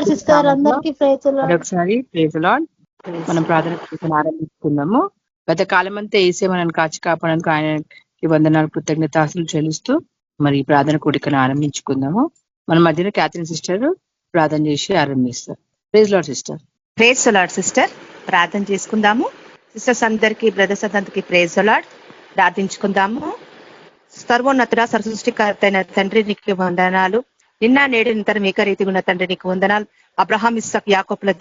Sister అందరికీ మరొకసారి praise lord. మనం ప్రార్థన ఆరంభిస్తున్నాము. గత కాలం అంతా వేసే మనం కాచి కాపాడడానికి ఆయనకి వందనాలు కృతజ్ఞతాస్తులు చెల్లిస్తూ మరి ప్రార్థన కూడికను ఆరంభించుకుందాము. మన మధ్యన క్యాథరిన్ సిస్టర్ ప్రార్థన చేసి ఆరంభిస్తారు. Praise Lord sister. Praise Lord sister. ప్రార్థన చేసుకుందాము. సిస్టర్స్ అందరికీ, బ్రదర్స్ అందరికీ ప్రైజ్ లార్డ్. ప్రార్థించుకుందాము. సర్వోన్నతుడ సర్వసృష్టికర్త అయిన తండ్రి నీకు వందనాలు. నిన్న నేడు నిరంతరం ఏకరీతిగా ఉన్న తండ్రి నీకు వందనాలు. అబ్రహాం, ఇస్సాకు, యాకోబుల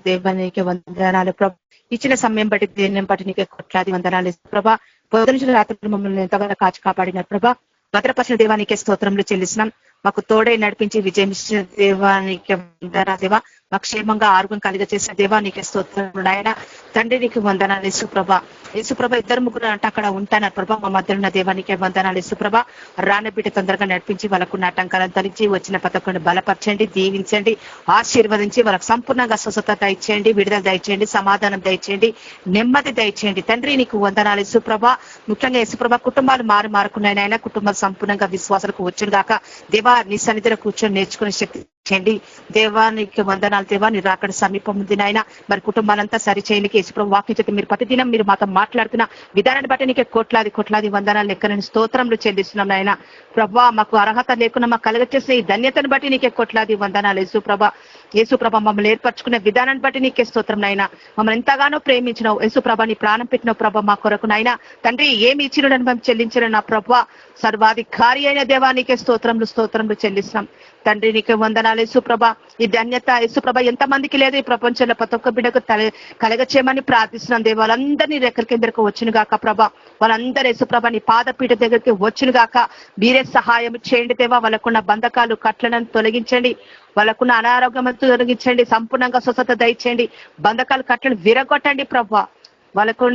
దేవానికి వందనాలు ప్రభా. ఇచ్చిన సమయం బట్టి దేని బట్టి నీకే కోట్లాది వందనాలు ప్రభా. పొద్దున రాత్రి మమ్మల్ని ఎంతగానో కాచి కాపాడిన ప్రభా. భద్రపరిచిన దేవానికే స్తోత్రంలో చెల్లిస్తున్నాం. మాకు తోడై నడిపించి విజయం ఇచ్చిన దేవానికి వందనాలు దేవా. మాకు క్షేమంగా ఆరోగ్యం కలిగ చేసిన దేవా నీకే స్తోత్రం నాయన. తండ్రి నీకు వందనాలు యేసుప్రభ. యేసుప్రభ ఇద్దరు ముగ్గురు అంటే అక్కడ ఉంటానన్నారు ప్రభా. మా మధ్యలో ఉన్న దేవానికే వందనాలు యేసుప్రభ. రానబిడ్డ తొందరగా నడిపించి వాళ్ళకు ఆటంకాలను తొలగించి వచ్చిన పథకాన్ని బలపరచండి, దీవించండి, ఆశీర్వదించి వాళ్ళకు సంపూర్ణంగా స్వస్థత దయచేయండి, విడుదల దయచేయండి, సమాధానం దయచేయండి, నెమ్మది దయచేయండి. తండ్రి నీకు వందనాలు యేసుప్రభ. ముఖ్యంగా యేసుప్రభ కుటుంబాలు మారుకున్నాయన కుటుంబాలు సంపూర్ణంగా విశ్వాసాలకు వచ్చిన దాకా దేవా నీ సన్నిధిలో కూర్చొని నేర్చుకునే శక్తి చేయండి దేవానికి వందనాలు దేవా. నీ రాకడ సమీపం ఉంది నాయన. మరి కుటుంబాలంతా సరి చేయడానికి యేసుప్రభు వాక్యం చేతి మీరు ప్రతిదినం మీరు మాతో మాట్లాడుతున్న విధానాన్ని బట్టి నీకే కోట్లాది వందనాలు లెక్కలని స్తోత్రంలో చెల్లిస్తున్నాం నాయన ప్రభా. మాకు అర్హత లేకుండా మాకు కలగచేసిన ఈ ధన్యతను బట్టి నీకే కోట్లాది వందనాలు యేసుప్రభ. మమ్మల్ని ఏర్పరచుకునే విధానాన్ని బట్టి నీకే స్తోత్రం నాయన. మమ్మల్ని ఎంతగానో ప్రేమించినావు యేసుప్రభ. నీ ప్రాణం పెట్టిన ప్రభ మా కొరకు నాయన తండ్రి. ఏమి ఇచ్చినని మేము చెల్లించిన నా ప్రభ. సర్వాధికారి అయిన దేవానికే స్తోత్రంలో చెల్లిస్తున్నాం తండ్రి. నీకే వందనాలు యేసుప్రభ. ఈ ధన్యత యేసుప్రభ ఎంతమందికి లేదు ఈ ప్రపంచంలో. ప్రతి ఒక్క బిడ్డకు కలగచేయమని ప్రార్థిస్తున్నాం దేవ. వాళ్ళందరినీ రెక్కల కిందకు వచ్చిన గాక ప్రభ. వాళ్ళందరూ యేసుప్రభ నీ పాదపీఠ దగ్గరికి వచ్చిన గాక మీరే సహాయం చేయండి దేవా. వాళ్ళకున్న బంధకాలు కట్లను తొలగించండి, వాళ్ళకున్న అనారోగ్యం తొలగించండి, సంపూర్ణంగా స్వస్థత దయచేయండి, బంధకాలు కట్లను విరగొట్టండి ప్రభ. వాళ్ళకు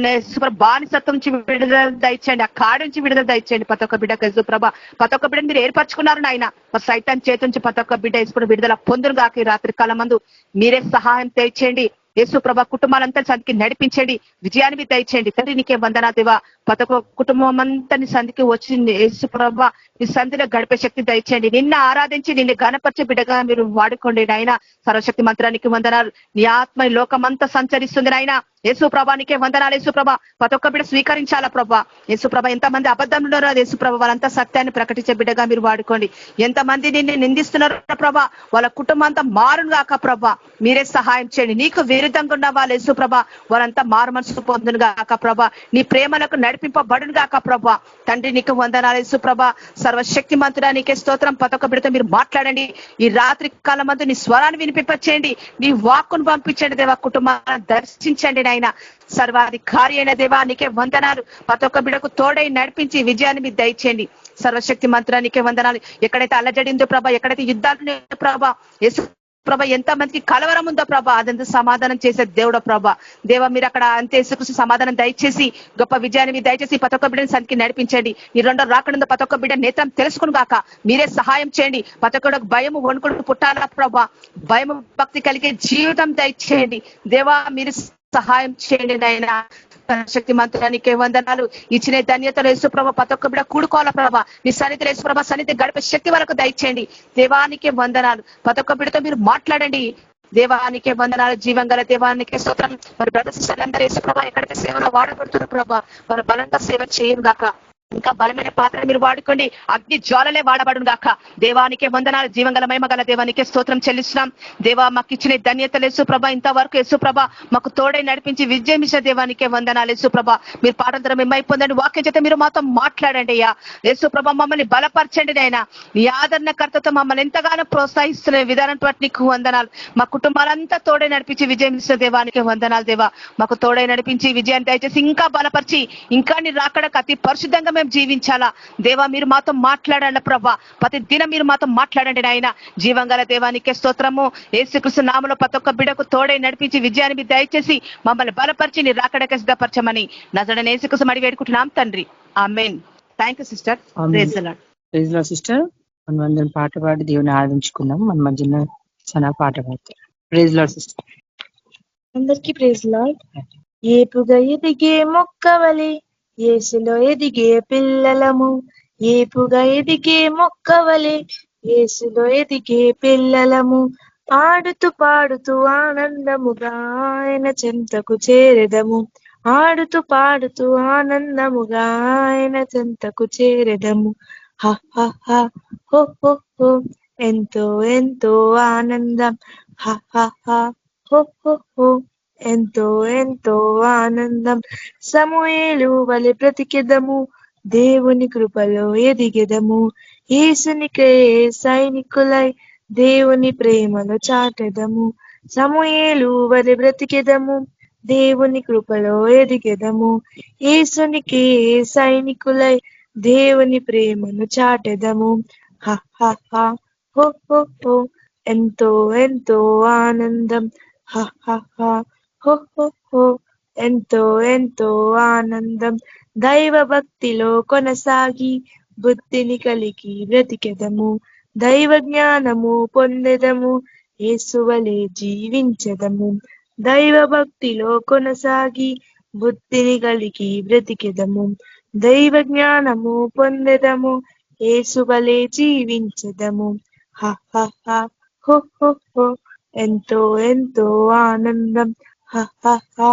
బానిసత్వం నుంచి విడుదల దయచేయండి, ఆ కాడి నుంచి విడుదల దయచేయండి ప్రతి ఒక్క బిడ్డకు యేసుప్రభ. ప్రతి ఒక్క బిడ్డను మీరు ఏర్పరచుకున్నారు నాయన. సైతాన్ చేతి నుంచి ప్రతి ఒక్క బిడ్డ యేసుప్రభ విడుదల పొందును గాక. ఈ రాత్రి కాలం మందు మీరే సహాయం దయచేయండి యేసుప్రభ. కుటుంబాలంతా సంధికి నడిపించండి, విజయాన్ని దయచేయండి తండ్రి. నీకే వందనాలు దేవా. ప్రతి ఒక్క కుటుంబం అంతా నీ సంధికి వచ్చింది యేసుప్రభ. నీ సంధిలో గడిపే శక్తి దయచేయండి. నిన్న ఆరాధించి నిన్ను గణపరిచే బిడ్డగా మీరు వాడుకోండి నాయన. సర్వశక్తి మంత్రానికి వందనాలు. నీ ఆత్మ లోకమంతా సంచరిస్తుంది నాయన యేసుప్రభానికే వందనాలు యేసుప్రభ. ప్రతి ఒక్క బిడ్డ స్వీకరించాలా ప్రభా. యేసుప్రభ ఎంతమంది అబద్ధంలో ఉన్నారో యేసుప్రభ వాళ్ళంతా సత్యాన్ని ప్రకటించే బిడ్డగా మీరు వాడుకోండి. ఎంతమంది నిన్ను నిందిస్తున్నారో ప్రభా వాళ్ళ కుటుంబం అంతా మారును గాక ప్రభా. మీరే సహాయం చేయండి. నీకు విరుద్ధంగా ఉన్న వాళ్ళు యేసుప్రభ వాళ్ళంతా మారు మనసు పొందును గాక ప్రభా. నీ ప్రేమలకు నడిపింపబడును గాక ప్రభా. తండ్రి నీకు వందనాలు యేసుప్రభ. సర్వశక్తి మంతుడా నీకే స్తోత్రం. ప్రతి ఒక్క బిడ్డతో మీరు మాట్లాడండి. ఈ రాత్రి కాలం అంతా నీ స్వరాన్ని వినిపింపచేయండి, నీ వాక్కును పంపించండి దేవా. కుటుంబాలను దర్శించండి నాయన. సర్వాధికారి అయిన దేవా నీకే వందనాలు. ప్రతి ఒక్క బిడ్డకు తోడై నడిపించి విజయాన్ని మీరు దయచేయండి. సర్వశక్తి మంత్రానికే వందనాలు. ఎక్కడైతే అల్లజడిందో ప్రభా, ఎక్కడైతే యుద్ధాలు ప్రభా యేసు ప్రభ, ఎంత మందికి కలవరం ఉందో ప్రభా అదంతా సమాధానం చేసే దేవుడో ప్రభా. దేవ మీరు అక్కడ అంతే యేసుక్రీస్తు సమాధానం దయచేసి గొప్ప విజయాన్ని మీరు దయచేసి ప్రతి ఒక్క బిడ్డని సంఖ్య నడిపించండి. ఈ రెండో రాకడంలో ప్రతి ఒక్క బిడ్డ నేత్రం తెలుసుకుని గాక మీరే సహాయం చేయండి. ప్రతి ఒక్కడికి భయము వణుకుడు పుట్టాలా ప్రభా. భయము భక్తి కలిగే జీవితం దయచేయండి దేవా. మీరు సహాయం చేయండి నాయన. శక్తి మంత్రానికే వందనాలు. ఇచ్చిన ధన్యతలు యేసుప్రభ ప్రతి ఒక్క బిడ్డ కూడుకోవాలా ప్రభా. నీ సన్నిధిలో యేసుప్రభ సన్నిధి గడిపే శక్తి వరకు దయచేయండి. దేవానికే వందనాలు. ప్రతి ఒక్క బిడ్డతో మీరు మాట్లాడండి. దేవానికే వందనాలు. జీవంగల దేవానికే స్తోత్రం. మరి బ్రదర్స్ సిస్టర్లు అందరూ యేసుప్రభ ఎక్కడైతే సేవలో వాడబడుతున్నారు ప్రభా వారు బలంగా సేవ చేయను గాక. ఇంకా బలమైన పాత్ర మీరు వాడుకోండి. అగ్ని జ్వాలలే వాడబడును గాక. దేవానికే వందనాలు. జీవంగల మహిమగల దేవానికే స్తోత్రం చెల్లిస్తున్నాం దేవా. మాకు ఇచ్చిన ధన్యతలు యేసుప్రభ ఇంతవరకు యేసుప్రభ మాకు తోడై నడిపించి విజయం ఇచ్చే దేవానికే వందనాలు యేసుప్రభ. మీరు పాటల ద్వారా మేము పొందండి. వాక్యం చేత మీరు మాతో మాట్లాడండి అయ్యా యేసుప్రభ. మమ్మల్ని బలపరచండి నాయన. నీ ఆదరణకర్తతో మమ్మల్ని ఎంతగానో ప్రోత్సహిస్తున్న విధానం బట్టి నీకు వందనాలు. మా కుటుంబాలంతా తోడై నడిపించి విజయం ఇచ్చే దేవానికే వందనాలు దేవా. మాకు తోడై నడిపించి విజయాన్ని దయచేసి ఇంకా బలపరిచి ఇంకా నీ రాకడకు అతి పరిశుద్ధంగా జీవించాలా దేవా. మీరు మాతో మాట్లాడాల ప్రభా. ప్రతి దినం మీరు మాతో మాట్లాడండి నాయన. జీవంగల దేవానికే స్తోత్రము. యేసుక్రీస్తు నామములో ప్రతి ఒక్క బిడ్డకు తోడై నడిపించి విజయాన్ని మీరు దయచేసి మమ్మల్ని బలపరిచి నీ రాకడకు సిద్ధపరచమని నజరేయుడైన యేసుక్రీస్తు అడిగి వేడుకుంటున్నాం తండ్రి. Amen. Thank you sister. Praise the Lord. Praise the Lord sister. మనం పాట పాడి దేవుని ఆరాధించుకుందాం. మన మధ్యన సనా పాట పాడతారు. Praise the Lord sister. అందరికీ ప్రైజ్ ది లార్డ్. ఏపుగా ఎదిగే మొక్కవలే యేసులో ఎదిగే పిల్లలము. ఏపుగా ఎదిగే మొక్కవలే యేసులో ఎదిగే పిల్లలము. ఆడుతూ పాడుతూ ఆనందముగా ఆయన చెంతకు చేరెదము. ఆడుతూ పాడుతూ ఆనందముగా ఆయన చెంతకు చేరెదము. హ హ హ హో హో హో, ఎంతో ఎంతో ఆనందం. హ హ హ హో హో హో, ఎంతో ఎంతో ఆనందం. సమూయేలు వలె బ్రతికెదము, దేవుని కృపలో ఎదిగెదము. యేసునికే సైనికులై దేవుని ప్రేమను చాటెదము. సమూయేలు వలె బ్రతికెదము, దేవుని కృపలో ఎదిగెదము. యేసునికి సైనికులై దేవుని ప్రేమను చాటెదము. హ హ హ హో హో హో, ఎంతో ఎంతో ఆనందం. హ హ హ హో హో హో, ఎంతో ఎంతో ఆనందం. దైవ భక్తిలో కొనసాగి బుద్ధిని కలిగి బ్రతికెదము. దైవ జ్ఞానము పొందెదము, యేసువలే జీవించెదము. దైవ భక్తిలో కొనసాగి బుద్ధిని కలిగి బ్రతికెదము. దైవ జ్ఞానము పొందెదము, యేసువలే జీవించెదము. హ హ హ హో హో హో, ఎంతో ఎంతో ఆనందం. హ హ హ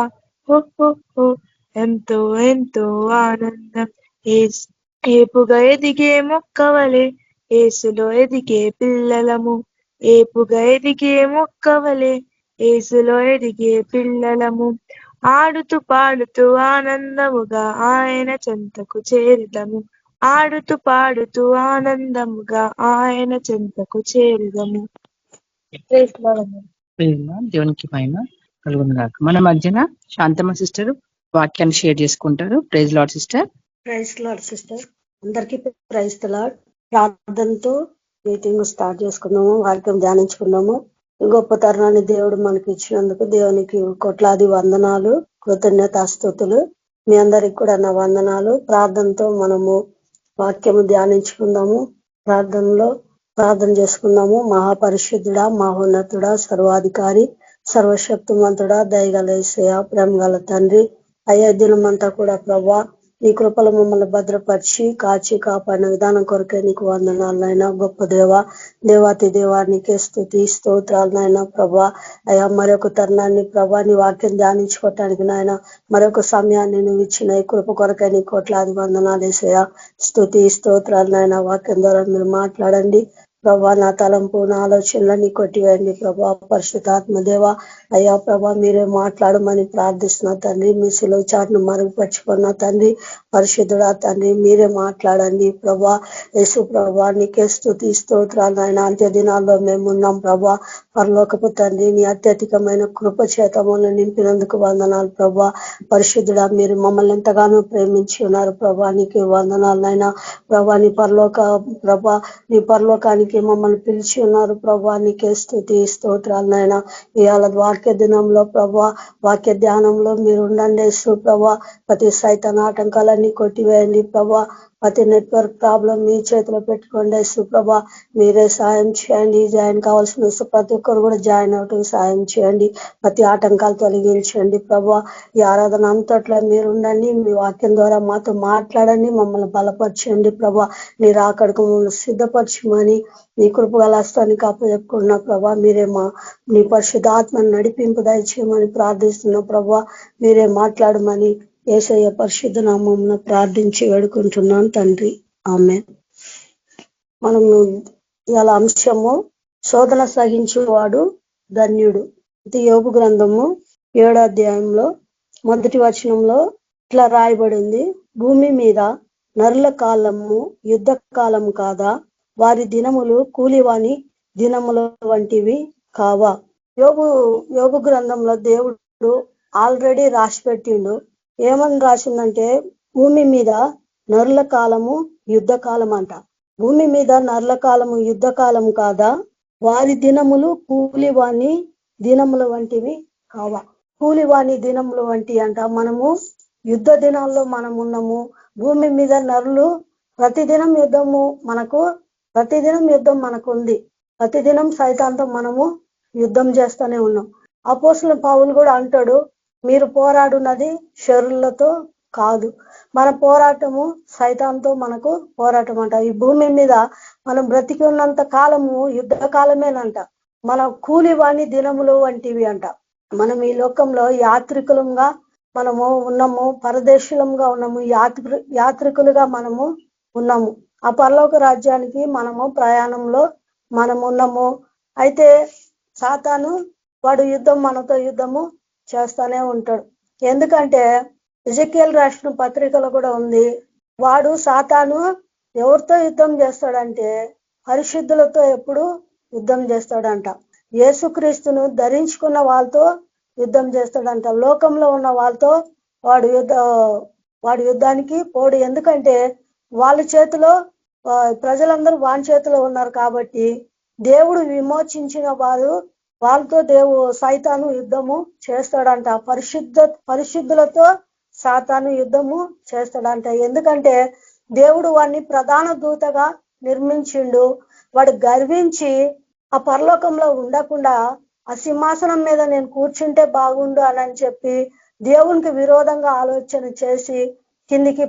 హో హో హో, ఎంతో ఎంతో ఆనందం. ఏపుగా ఎదిగే మొక్కవలే యేసులో ఎదిగే పిల్లలము. ఏపుగా ఎదిగే మొక్కవలే యేసులో ఎదిగే పిల్లలము. ఆడుతూ పాడుతూ ఆనందముగా ఆయన చెంతకు చేరుదము. ఆడుతూ పాడుతూ ఆనందముగా ఆయన చెంతకు చేరుదము. Praise the Lord. దేవునికి మహిమ కలుగును గాక. మన మధ్యన శాంతమ్మ సిస్టర్ వాక్యాన్ని షేర్ చేసుకుంటారు. Praise Lord sister. Praise Lord sister, అందరికీ ప్రైజ్ లార్డ్. ప్రార్థనతో మీటింగ్ స్టార్ట్ చేసుకున్నాము, వాక్యం ధ్యానించుకున్నాము. గొప్ప తరుణాన్ని దేవుడు మనకి ఇచ్చినందుకు దేవునికి కోట్లాది వందనాలు, కృతజ్ఞతాస్తుతులు. మీ అందరికి కూడా నా వందనాలు. ప్రార్థనతో మనము వాక్యము ధ్యానించుకుందాము. ప్రార్థన చేసుకుందాము. మహాపరిశుద్ధుడా, మహోన్నతుడా, సర్వాధికారి, సర్వశక్తిమంతుడా, దయగల యేసయ్య, ప్రేమగల తండ్రి, అయ్యా దినమంతా కూడా ప్రభా నీ కృపలు మమ్మల్ని భద్రపరిచి కాచి కాపాడిన విధానం కొరకే నీకు వందనాలనైనా. గొప్ప దేవాతి దేవా నీకే స్తుతి స్తోత్రాలు నాయన. ప్రభా అయ్యా మరొక తరుణాన్ని ప్రభా నీ వాక్యం ధ్యానించుకోవటానికి నాయన మరొక సమయాన్ని నువ్వు ఇచ్చిన ఈ కృప కొరకే నీ కోట్లాది వందనాలు యేసయ్యా. స్తుతి స్తోత్రాలు నాయన. వాక్యం ద్వారా మీరు మాట్లాడండి ప్రభా. నా తలంపు నా ఆలోచనలన్నీ కొట్టివేయండి ప్రభా. పరిశుద్ధాత్మ దేవ అయ్యా ప్రభా మీరే మాట్లాడమని ప్రార్థిస్తున్నా తండ్రి. మీ సిలువ చాటును మరుగుపరుచుకున్న తండ్రి, పరిశుద్ధుడా తండ్రి మీరే మాట్లాడండి ప్రభా. యేసు ప్రభా నీకే స్తుతి స్తోత్రాలు ఆయన. అంత్య దినాల్లో మేము ఉన్నాం ప్రభా. పరలోకపు తండ్రి నీ అత్యధికమైన కృప చేత మమ్మల్ని నింపినందుకు వందనాలు ప్రభా. పరిశుద్ధుడా మీరు మమ్మల్ని ఎంతగానో ప్రేమించి ఉన్నారు ప్రభా. నీకే వందనాలు నాయన. ప్రభా నీ పరలోకానికి మమ్మల్ని పిలిచి ఉన్నారు ప్రభా. నీకే స్తుతి స్తోత్రాలు నాయన. ఇవాళ వాక్య దినంలో ప్రభా, వాక్య ధ్యానంలో మీరు ఉండండి యేసు ప్రభా. ప్రతి సైతాన్ ఆటంకాలన్నీ కొట్టివేయండి ప్రభా. ప్రతి నెట్వర్క్ ప్రాబ్లం మీ చేతిలో పెట్టుకోండి యేసు ప్రభా. మీరే సాయం చేయండి. జాయిన్ కావాల్సిన ప్రతి ఒక్కరు కూడా జాయిన్ అవటం సాయం చేయండి. ప్రతి ఆటంకాలు తొలగించండి ప్రభా. ఈ ఆరాధన అంతట్లో మీరు ఉండండి. మీ వాక్యం ద్వారా మాతో మాట్లాడండి, మమ్మల్ని బలపరచండి ప్రభా. నీ రాకడకు మమ్మల్ని సిద్ధపరచమని నీ కృపగల హస్తానికి అప్పచెప్పుకున్న ప్రభా. మీరే నీ పరిశుద్ధాత్మను నడిపింపు దయచేయమని ప్రార్థిస్తున్న ప్రభా. మీరే మాట్లాడమని యేసయ్య పరిశుద్ధ నామమున ప్రార్థించి వేడుకుంటున్నాను తండ్రి, ఆమేన్. మనము ఇవాళ అంశము శోధన సహించువాడు ధన్యుడు. ఇది యోబు గ్రంథము 7వ అధ్యాయంలో 1వ వచనంలో ఇట్లా రాయబడింది. భూమి మీద నరుల కాలము యుద్ధ కాలం కాదా, వారి దినములు కూలివాని దినముల వంటివి కావా. యోబు గ్రంథంలో దేవుడు ఆల్రెడీ రాసి పెట్టిండు. ఏమని రాసిందంటే భూమి మీద నరుల కాలము యుద్ధ కాలం అంట. భూమి మీద నరుల కాలము యుద్ధ కాలం కాదా, వారి దినములు కూలివాని దినముల వంటివి కావా. కూలివాని దినముల వంటి అంట. మనము యుద్ధ దినాల్లో మనం ఉన్నాము. భూమి మీద నరులు ప్రతిదినం యుద్ధం మనకు ఉంది. ప్రతిదినం సైతాంతో మనము యుద్ధం చేస్తూనే ఉన్నాం. అపోస్తలుడు పౌలు కూడా అంటాడు, మీరు పోరాడున్నది శరీరులతో కాదు, మన పోరాటము సైతాంతో మనకు పోరాటం అంట. ఈ భూమి మీద మనం బ్రతికి ఉన్నంత కాలము యుద్ధ కాలమేనంట. మన కూలివాణి దినములు వంటివి అంట. మనం ఈ లోకంలో యాత్రికులంగా మనము ఉన్నాము, పరదేశులంగా ఉన్నాము, యాత్రికులుగా మనము ఉన్నాము. ఆ పరలోక రాజ్యానికి మనము ప్రయాణంలో మనము ఉన్నాము. అయితే సాతాను వాడు మనతో యుద్ధము చేస్తానే ఉంటాడు. ఎందుకంటే ఎజెకియల్ రాసిన పత్రికలో కూడా ఉంది, వాడు సాతాను ఎవరితో యుద్ధం చేస్తాడంటే పరిశుద్ధులతో ఎప్పుడు యుద్ధం చేస్తాడంట. యేసుక్రీస్తును ధరించుకున్న వాళ్ళతో యుద్ధం చేస్తాడంట. లోకంలో ఉన్న వాళ్ళతో వాడు యుద్ధానికి పోడు. ఎందుకంటే వాళ్ళ చేతిలో ప్రజలందరూ వాని చేతిలో ఉన్నారు కాబట్టి దేవుడు విమోచించిన వారు వాళ్ళతో సైతాను యుద్ధము చేస్తాడంట. పరిశుద్ధులతో సాతాను యుద్ధము చేస్తాడంట. ఎందుకంటే దేవుడు వాడిని ప్రధాన దూతగా నిర్మించిండు. వాడు గర్వించి ఆ పరలోకంలో ఉండకుండా ఆ సింహాసనం మీద నేను కూర్చుంటే బాగుండు అని చెప్పి దేవునికి విరోధంగా ఆలోచన చేసి కిందికి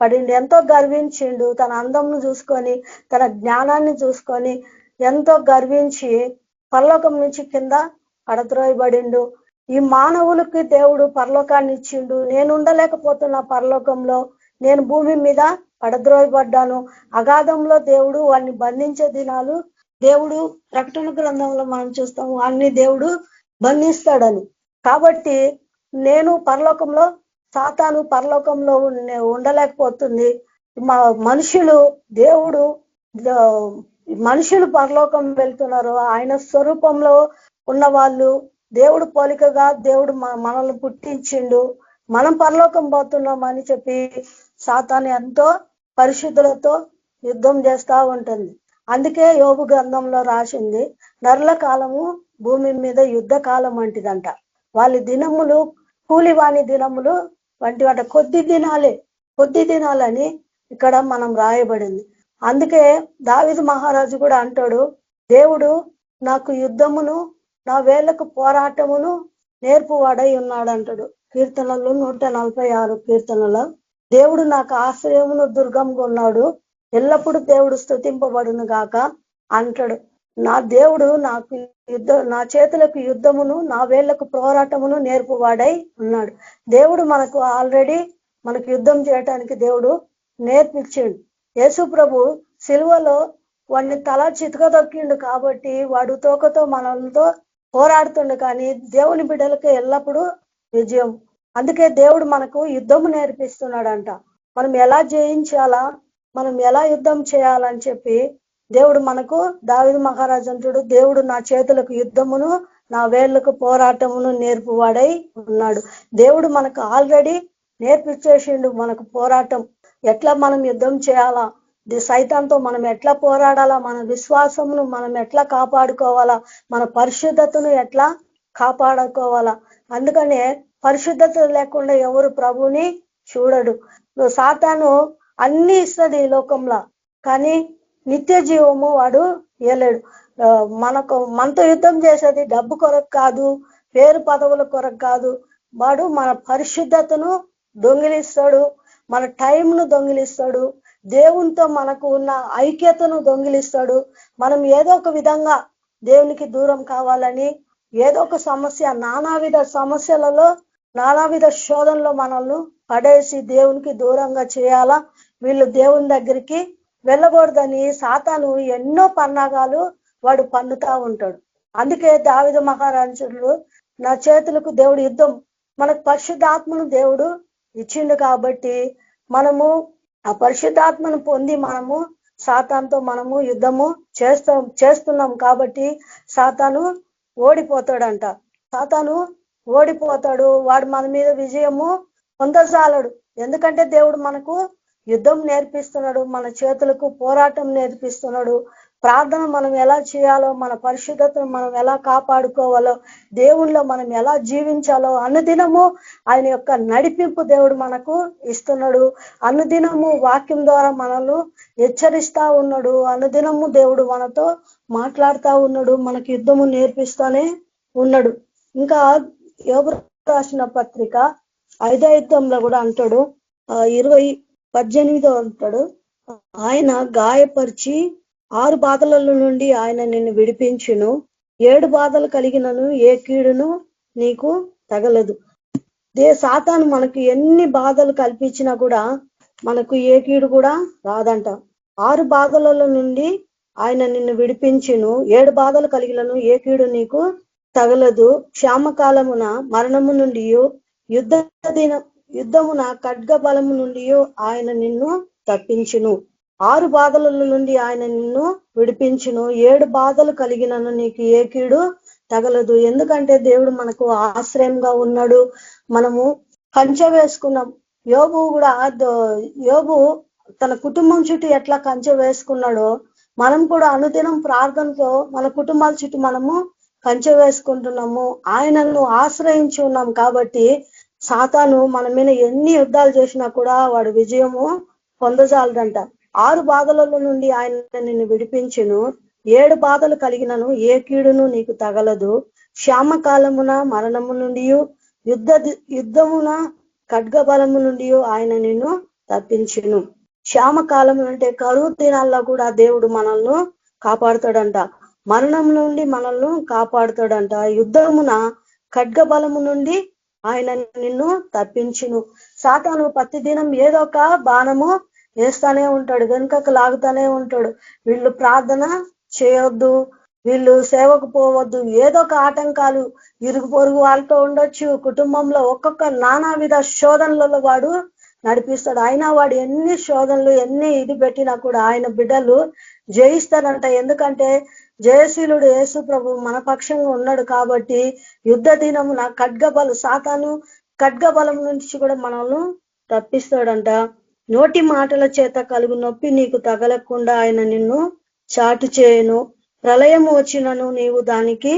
పడిండు. ఎంతో గర్వించిండు. తన అందంను చూసుకొని, తన జ్ఞానాన్ని చూసుకొని ఎంతో గర్వించి పరలోకం నుంచి కింద పడద్రోయబడిండు. ఈ మానవులకి దేవుడు పరలోకాన్ని ఇచ్చిండు. నేను ఉండలేకపోతున్నా పరలోకంలో, నేను భూమి మీద పడద్రోయబడ్డాను. అగాధంలో దేవుడు వాడిని బంధించే దినాలు దేవుడు ప్రకటన గ్రంథంలో మనం చూస్తాం, వాడిని దేవుడు బంధిస్తాడని. కాబట్టి నేను పరలోకంలో, సాతాను పరలోకంలో ఉండలేకపోతుంది. మనుషులు పరలోకం వెళ్తున్నారు. ఆయన స్వరూపంలో ఉన్న వాళ్ళు, దేవుడు పోలికగా దేవుడు మనల్ని పుట్టించిండు, మనం పరలోకం పోతున్నాం అని చెప్పి సాతాను ఎంతో పరిశుద్ధులతో యుద్ధం చేస్తా ఉంటుంది. అందుకే యోబు గ్రంథంలో రాసింది, నరుల కాలము భూమి మీద యుద్ధ కాలం వంటిదంట. వాళ్ళ దినములు కూలివాణి దినములు వంటి వాట కొద్ది దినాలని ఇక్కడ మనం రాయబడింది. అందుకే దావీదు మహారాజు కూడా అంటాడు, దేవుడు నాకు యుద్ధమును నా వేళ్లకు పోరాటమును నేర్పువాడై ఉన్నాడు అంటాడు. కీర్తనలు 146 కీర్తనలో దేవుడు నాకు ఆశ్రయమును దుర్గంగా ఉన్నాడు, ఎల్లప్పుడూ దేవుడు స్తుతింపబడును గాక అంటాడు. నా దేవుడు నా చేతులకు యుద్ధమును నా వేళ్లకు పోరాటమును నేర్పువాడై ఉన్నాడు. దేవుడు ఆల్రెడీ మనకు యుద్ధం చేయటానికి దేవుడు నేర్పించిండు. యేసు ప్రభు సిలువలో వాడిని తల చితకదొక్కిండు కాబట్టి వాడు తోకతో మనలతో పోరాడుతుండు. కానీ దేవుని బిడ్డలకు ఎల్లప్పుడూ విజయం. అందుకే దేవుడు మనకు యుద్ధము నేర్పిస్తున్నాడంట. మనం ఎలా జయించాలా, మనం ఎలా యుద్ధం చేయాలని చెప్పి దేవుడు మనకు దావీదు మహారాజు అంటాడు, దేవుడు నా చేతులకు యుద్ధమును నా వేళ్లకు పోరాటమును నేర్పువాడై ఉన్నాడు. దేవుడు మనకు ఆల్రెడీ నేర్పించేసిండు మనకు పోరాటం, ఎట్లా మనం యుద్ధం చేయాలా, సైతాన్తో మనం ఎట్లా పోరాడాలా, మన విశ్వాసమును మనం ఎట్లా కాపాడుకోవాలా, మన పరిశుద్ధతను ఎట్లా కాపాడుకోవాలా. అందుకనే పరిశుద్ధత లేకుండా ఎవరు ప్రభుని చూడడు. సాతాను అన్ని ఇస్తుంది ఈ లోకంలో, కానీ నిత్య జీవము వాడు ఇవ్వలేడు. మనతో యుద్ధం చేసేది డబ్బు కొరకు కాదు, పేరు పదవుల కొరకు కాదు. వాడు మన పరిశుద్ధతను దొంగిలిస్తాడు, మన టైంను దొంగిలిస్తాడు, దేవునితో మనకు ఉన్న ఐక్యతను దొంగిలిస్తాడు. మనం ఏదో ఒక విధంగా దేవునికి దూరం కావాలని ఏదో ఒక సమస్య, నానావిధ సమస్యలలో, నానావిధ శోధనలో మనల్ని పడేసి దేవునికి దూరంగా చేయాలా, వీళ్ళు దేవుని దగ్గరికి వెళ్ళకూడదని సాతాను ఎన్నో పన్నాగాలు వాడు పన్నుతా ఉంటాడు. అందుకే దావీదు మహారాజులు నా చేతులకు దేవుడు యుద్ధం, మనకు పరిశుద్ధాత్మను దేవుడు ఇచ్చిండు కాబట్టి మనము ఆ పరిశుద్ధాత్మను పొంది మనము సాతానుతో మనము యుద్ధము చేస్తున్నాం కాబట్టి సాతాను ఓడిపోతాడంట. సాతాను ఓడిపోతాడు, వాడు మన మీద విజయము పొందజాలడు. ఎందుకంటే దేవుడు మనకు యుద్ధం నేర్పిస్తున్నాడు, మన చేతులకు పోరాటం నేర్పిస్తున్నాడు. ప్రార్థన మనం ఎలా చేయాలో, మన పరిశుద్ధతను మనం ఎలా కాపాడుకోవాలో, దేవుళ్ళో మనం ఎలా జీవించాలో అనుదినము ఆయన యొక్క నడిపింపు దేవుడు మనకు ఇస్తున్నాడు. అనుదినము వాక్యం ద్వారా మనల్ని హెచ్చరిస్తా ఉన్నాడు. అనుదినము దేవుడు మనతో మాట్లాడుతూ ఉన్నాడు, మనకి యుద్ధము నేర్పిస్తానే ఉన్నాడు. ఇంకా యోబు రాసిన పత్రిక 5వ అధ్యాయంలో కూడా అంటాడు, 20:18 అంటాడు, ఆయన గాయపరిచి 6 బాధల నుండి ఆయన నిన్ను విడిపించును, 7 బాధలు కలిగినను ఏ కీడును నీకు తగలదు. సాతాను మనకు ఎన్ని బాధలు కల్పించినా కూడా మనకు ఏ కీడు కూడా రాదంట. 6 బాధలలో నుండి ఆయన నిన్ను విడిపించును. 7 బాధలు కలిగినను ఏ కీడు నీకు తగలదు. క్షామకాలమున మరణము నుండి యుద్ధమున ఖడ్గ బలము నుండి ఆయన నిన్ను తప్పించును. 6 బాధల నుండి ఆయన నిన్ను విడిపించును. 7 బాధలు కలిగినను నీకు ఏ కీడు తగలదు. ఎందుకంటే దేవుడు మనకు ఆశ్రయంగా ఉన్నాడు. మనము కంచె వేసుకున్నాం. యోబు తన కుటుంబం చుట్టూ ఎట్లా కంచె వేసుకున్నాడో మనం కూడా అనుదినం ప్రార్థనతో మన కుటుంబాల చుట్టూ మనము కంచె వేసుకుంటున్నాము. ఆయనను ఆశ్రయించి ఉన్నాం కాబట్టి సాతాను మన మీద ఎన్ని యుద్ధాలు చేసినా కూడా వాడు విజయము పొందజాలదంట. 6 బాధలలో నుండి ఆయన నిన్ను విడిపించును. 7 బాధలు కలిగినను ఏ కీడును నీకు తగలదు. క్షామకాలమున మరణము నుండి యుద్ధమున ఖడ్గ బలము నుండి ఆయన నిన్ను తప్పించును. క్షామకాలం అంటే కరువు దినాల్లో కూడా దేవుడు మనల్ని కాపాడుతాడంట. మరణం నుండి మనల్ని కాపాడుతాడంట. యుద్ధమున ఖడ్గ బలము నుండి ఆయన నిన్ను తప్పించును. సాతాను ప్రతిదినం ఏదో ఒక బాణము వేస్తానే ఉంటాడు, వెనుకకు లాగుతానే ఉంటాడు. వీళ్ళు ప్రార్థన చేయొద్దు, వీళ్ళు సేవకు పోవద్దు, ఏదో ఒక ఆటంకాలు ఇరుగు పొరుగు వాళ్ళతో ఉండొచ్చు, కుటుంబంలో ఒక్కొక్క నానావిధ శోధనలలో వాడు నడిపిస్తాడు. అయినా వాడు ఎన్ని శోధనలు ఎన్ని ఇది పెట్టినా కూడా ఆయన బిడ్డలు జయిస్తారంట. ఎందుకంటే జయశీలుడు యేసు ప్రభు మన పక్షంగా ఉన్నాడు కాబట్టి యుద్ధ దినమున సాతాను ఖడ్గ బలం నుంచి కూడా మనల్ని తప్పిస్తాడంట. నోటి మాటల చేత కలుగు నొప్పి నీకు తగలకుండా ఆయన నిన్ను చాటు చేయను. ప్రళయం వచ్చినను నీవు దానికి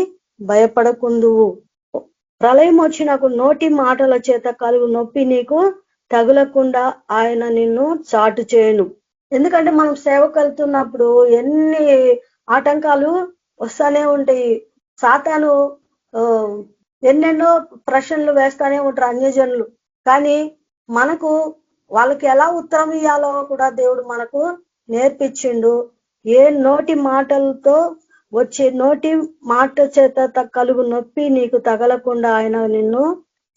భయపడకుందువు. ప్రళయం వచ్చినకు నోటి మాటల చేత కలుగు నొప్పి నీకు తగులకుండా ఆయన నిన్ను చాటు చేయను. ఎందుకంటే మనం సేవకు వెళ్తున్నప్పుడు ఎన్ని ఆటంకాలు వస్తానే ఉంటాయి. సాతాను ఎన్నెన్నో ప్రశ్నలు వేస్తానే ఉంటారు అన్యజనులు. కానీ మనకు వాళ్ళకి ఎలా ఉత్తరం ఇవ్వాలో కూడా దేవుడు మనకు నేర్పించిండు. ఏ నోటి మాటలతో వచ్చే నోటి మాట చేత కలుగు నొప్పి నీకు తగలకుండా ఆయన నిన్ను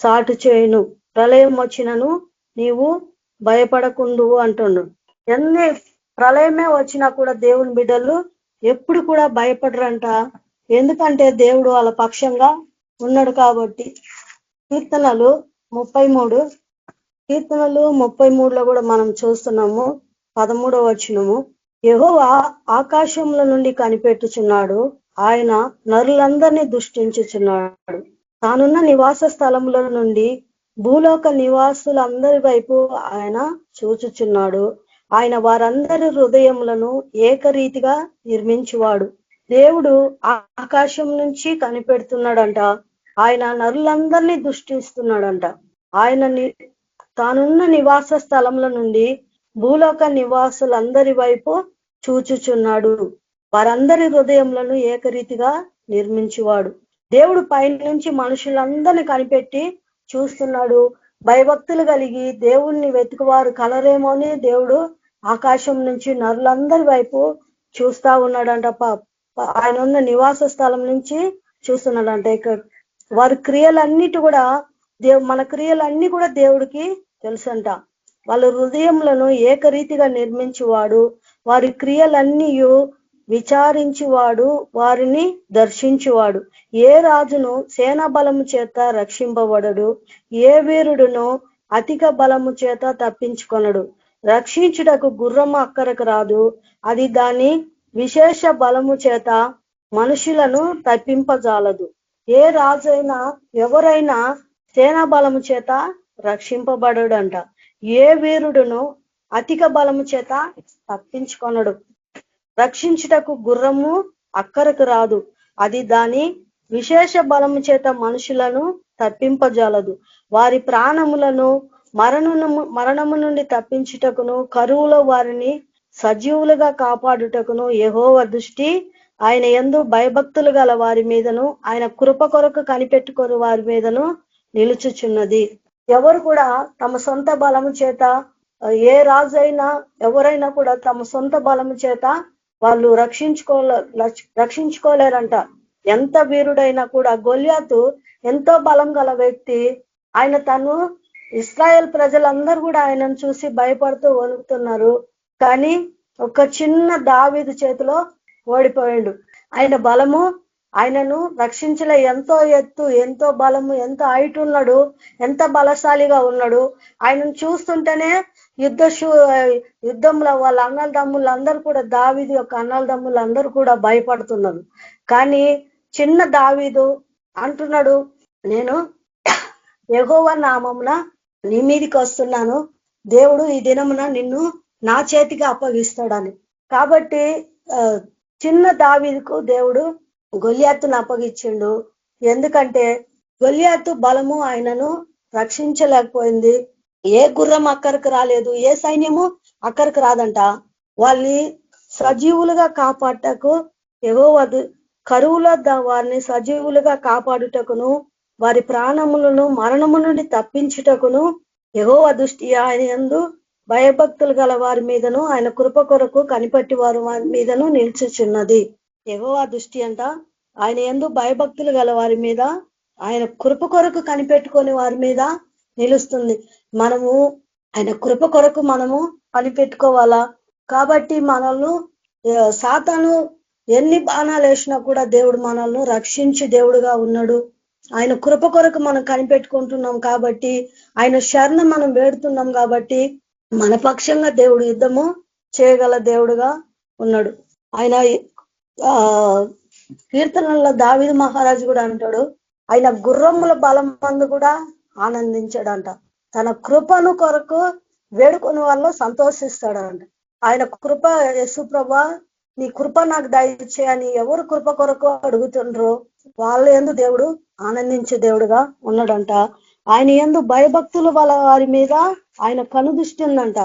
చాటు చేయను. ప్రళయం వచ్చినను నీవు భయపడకుందువు అంటుండు. ఎన్ని ప్రళయమే వచ్చినా కూడా దేవుని బిడ్డలు ఎప్పుడు కూడా భయపడరంట. ఎందుకంటే దేవుడు వాళ్ళ పక్షంగా ఉన్నాడు కాబట్టి. కీర్తనలు 33లో కూడా మనం చూస్తున్నాము 13వ వచనము. యెహోవా ఆకాశంలో నుండి కనిపెట్టుచున్నాడు, ఆయన నరులందరినీ దృష్టించుచున్నాడు. తానున్న నివాస స్థలముల నుండి భూలోక నివాసులందరి వైపు ఆయన చూచుచున్నాడు. ఆయన వారందరి హృదయములను ఏకరీతిగా నిర్మించువాడు. దేవుడు ఆకాశం నుంచి కనిపెడుతున్నాడంట. ఆయన నరులందరినీ దృష్టిస్తున్నాడంట. ఆయన తానున్న నివాస స్థలముల నుండి భూలోక నివాసులందరి వైపు చూచుచున్నాడు. వారందరి హృదయములను ఏకరీతిగా నిర్మించువాడు. దేవుడు పైనుంచి మనుషులందరినీ కనిపెట్టి చూస్తున్నాడు. భయభక్తులు కలిగి దేవుణ్ణి వెతుకువారు కలరేమో అని దేవుడు ఆకాశం నుంచి నరులందరి వైపు చూస్తా ఉన్నాడంట. ఆయన ఉన్న నివాస స్థలం నుంచి చూస్తున్నాడంట. ఇక వారి క్రియలన్నిటి కూడా మన క్రియలన్నీ కూడా దేవుడికి తెలుసంట. వాళ్ళ హృదయములను ఏకరీతిగా నిర్మించువాడు. వారి క్రియలన్నీ విచారించువాడు, వారిని దర్శించువాడు. ఏ రాజును సేనా బలము చేత రక్షింపబడడు, ఏ వీరుడును అధిక బలము చేత తప్పించుకొనడు. రక్షించుటకు గుర్రము అక్కరకు రాదు, అది దాని విశేష బలము చేత మనుషులను తప్పింపజాలదు. ఏ రాజైనా ఎవరైనా సేనా బలము చేత రక్షింపబడడంట. ఏ వీరుడును అధిక బలము చేత తప్పించుకొనడు. రక్షించుటకు గుర్రము అక్కరకు రాదు, అది దాని విశేష బలము చేత మనుషులను తప్పింపజాలదు. వారి ప్రాణములను మరణము నుండి తప్పించుటకును కరువులో వారిని సజీవులుగా కాపాడుటకును యెహోవా దృష్టి ఆయన యందు భయభక్తులు గల వారి మీదను ఆయన కృప కొరకు కనిపెట్టుకొని వారి మీదను నిలుచుచున్నది. ఎవరు కూడా తమ సొంత బలము చేత, ఏ రాజైనా ఎవరైనా కూడా తమ సొంత బలము చేత వాళ్ళు రక్షించుకోలేరంట. ఎంత వీరుడైనా కూడా. గొల్యాతు ఎంతో బలం గల వ్యక్తి. ఆయన తను ఇస్రాయేల్ ప్రజలందరూ కూడా ఆయనను చూసి భయపడుతూ వణుకుతున్నారు. కానీ ఒక చిన్న దావీదు చేతిలో ఓడిపోయాడు. ఆయన బలము ఆయనను రక్షించలే. ఎంతో ఎత్తు, ఎంతో బలము, ఎంత హైట్ ఉన్నాడు, ఎంత బలశాలిగా ఉన్నాడు. ఆయనను చూస్తుంటేనే యుద్ధంలో వాళ్ళ అన్నదమ్ములందరూ కూడా, దావీదు యొక్క అన్నదమ్ములందరూ కూడా భయపడుతున్నారు. కానీ చిన్న దావీదు అంటున్నాడు, నేను యెహోవా నామమున నీ మీదికి వస్తున్నాను, దేవుడు ఈ దినమున నిన్ను నా చేతికి అప్పగిస్తాడని. కాబట్టి చిన్న దావీదుకు దేవుడు గొల్యాతును అప్పగించిండు. ఎందుకంటే గొల్యాతు బలము ఆయనను రక్షించలేకపోయింది. ఏ గుర్రం అక్కడికి రాలేదు, ఏ సైన్యము అక్కడికి రాదంట. వాళ్ళని సజీవులుగా కాపాడటకు యెహోవా కరువులో వారిని సజీవులుగా కాపాడుటకును, వారి ప్రాణములను మరణము నుండి తప్పించుటకును యెహోవా దృష్టి ఆయన యందు భయభక్తులు గల వారి మీదను, ఆయన కృప కొరకు కనిపట్టి వారి మీదను నిల్చుచున్నది. యెహోవా దృష్టి అంట ఆయన యందు భయభక్తులు గల వారి మీద, ఆయన కృప కొరకు కనిపెట్టుకొని వారి మీద నిలుస్తుంది. మనము ఆయన కృప కొరకు మనము కనిపెట్టుకోవాలా. కాబట్టి మనల్ని సాతాను ఎన్ని బాణాలు వేసినా కూడా దేవుడు మనల్ని రక్షించి దేవుడుగా ఉన్నాడు. ఆయన కృప కొరకు మనం కనిపెట్టుకుంటున్నాం కాబట్టి, ఆయన శరణ మనం వేడుతున్నాం కాబట్టి మన పక్షంగా దేవుడు యుద్ధము చేయగల దేవుడుగా ఉన్నాడు. ఆయన కీర్తనల్లో దావీదు మహారాజు కూడా అంటాడు, ఆయన గుర్రముల బలం మందు కూడా ఆనందించాడంట. తన కృపను కొరకు వేడుకొని వాళ్ళు సంతోషిస్తాడంట. ఆయన కృప, యేసు ప్రభా నీ కృప నాకు దయచేయని ఎవరు కృప కొరకు అడుగుతుండ్రో వాళ్ళ యందు దేవుడు ఆనందించే దేవుడుగా ఉన్నాడంట. ఆయన యందు భయభక్తులు వాళ్ళ వారి మీద ఆయన కనుదృష్టి ఉందంట.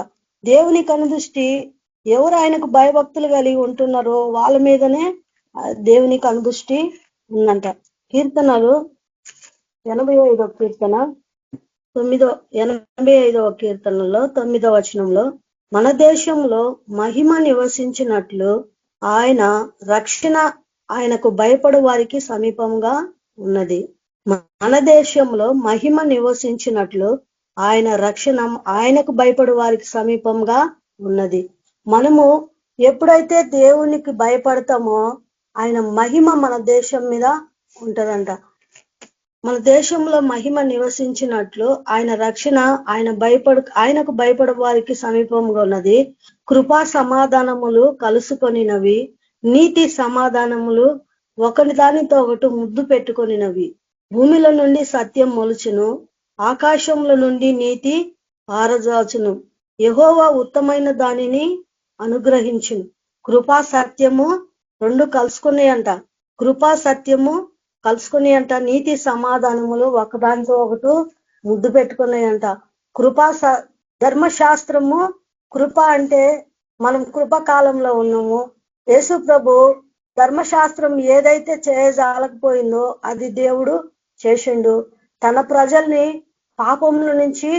దేవుని కనుదృష్టి ఎవరు ఆయనకు భయభక్తులు కలిగి ఉంటున్నారో వాళ్ళ మీదనే దేవుని కనుదృష్టి ఉందంట. కీర్తనలు 85వ కీర్తన 85వ కీర్తనలో 9వ వచనంలో, మన దేశంలో మహిమ నివసించినట్లు ఆయన రక్షణ ఆయనకు భయపడు వారికి సమీపంగా ఉన్నది. మన దేశంలో మహిమ నివసించినట్లు ఆయన రక్షణ ఆయనకు భయపడు వారికి సమీపంగా ఉన్నది. మనము ఎప్పుడైతే దేవునికి భయపడతామో ఆయన మహిమ మన దేశం మీద ఉంటదంట. మన దేశంలో మహిమ నివసించినట్లు ఆయన రక్షణ ఆయనకు భయపడు వారికి సమీపంగా ఉన్నది. కృపా సమాధానములు కలుసుకొనినవి, నీతి సమాధానములు ఒకటి దానితో ఒకటి ముద్దు పెట్టుకొనినవి. భూమిలో నుండి సత్యం మొలుచును, ఆకాశంలో నుండి నీతి పారజాచును. యెహోవా ఉత్తమైన దానిని అనుగ్రహించును. కృపా సత్యము రెండు కలుసుకున్నాయంట. కృపా సత్యము కలుసుకున్నాయంట. నీతి సమాధానములు ఒకదానితో ఒకటి ముద్దు పెట్టుకున్నాయంట. ధర్మశాస్త్రము కృప అంటే మనం కృపకాలంలో ఉన్నాము. యేసు ప్రభు ధర్మశాస్త్రం ఏదైతే చేయజాలకపోయిందో అది దేవుడు చేసిండు. తన ప్రజల్ని పాపముల నుంచి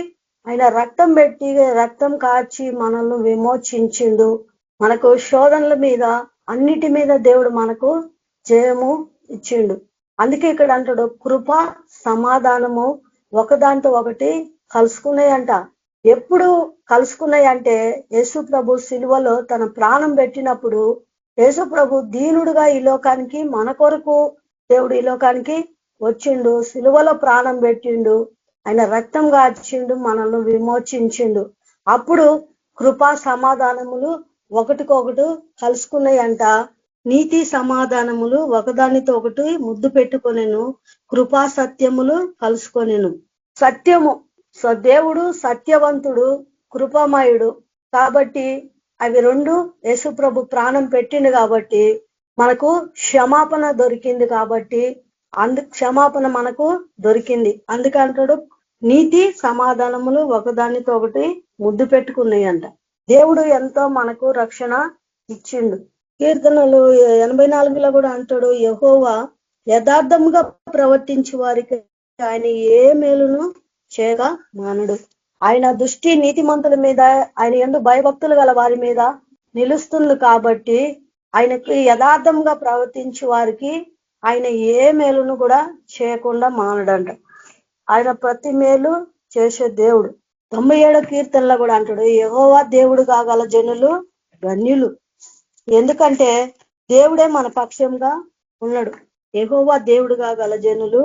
ఆయన రక్తం పెట్టి, రక్తం కార్చి మనల్ని విమోచించిండు. మనకు శోధనల మీద అన్నిటి మీద దేవుడు మనకు జయము ఇచ్చిండు. అందుకే ఇక్కడ అంటాడు, కృప సమాధానము ఒకదాంతో ఒకటి కలుసుకున్నాయంట. ఎప్పుడు కలుసుకున్నాయంటే యేసు ప్రభు సిలువలో తన ప్రాణం పెట్టినప్పుడు, యేసు ప్రభు దీనుడుగా ఈ లోకానికి మన కొరకు దేవుడు ఈ లోకానికి వచ్చిండు, సిలువలో ప్రాణం పెట్టిండు, ఆయన రక్తం కార్చిండు, మనల్ని విమోచించిండు. అప్పుడు కృపా సమాధానములు ఒకటికొకటి కలుసుకున్నాయంట. నీతి సమాధానములు ఒకదానితో ఒకటి ముద్దు పెట్టుకొనేను, కృపా సత్యములు కలుసుకొనేను. సత్యము దేవుడు సత్యవంతుడు, కృపామయుడు కాబట్టి అవి రెండు యేసు ప్రభు ప్రాణం పెట్టిండు కాబట్టి మనకు క్షమాపణ దొరికింది. కాబట్టి క్షమాపణ మనకు దొరికింది. అందుకంటాడు నీతి సమాధానములు ఒకదానితో ఒకటి ముద్దు పెట్టుకున్నాయంట. దేవుడు ఎంతో మనకు రక్షణ ఇచ్చిండు. కీర్తనలు 84లో కూడా అంటాడు, యెహోవా యథార్థముగా ప్రవర్తించే వారికి ఆయన ఏ మేలును చేయగా మానడు. ఆయన దృష్టి నీతిమంతుల మీద, ఆయన యందు భయభక్తులు గల వారి మీద నిలుస్తుంది. కాబట్టి ఆయనకి యథార్థంగా ప్రవర్తించే వారికి ఆయన ఏ మేలును కూడా చేయకుండా మానడంట. ఆయన ప్రతి మేలు చేసే దేవుడు. 97 కీర్తనలో కూడా అంటాడు, యెహోవా దేవుడు కాగల జనులు ధన్యులు. ఎందుకంటే దేవుడే మన పక్షంగా ఉన్నాడు. యెహోవా దేవుడు కాగల జనులు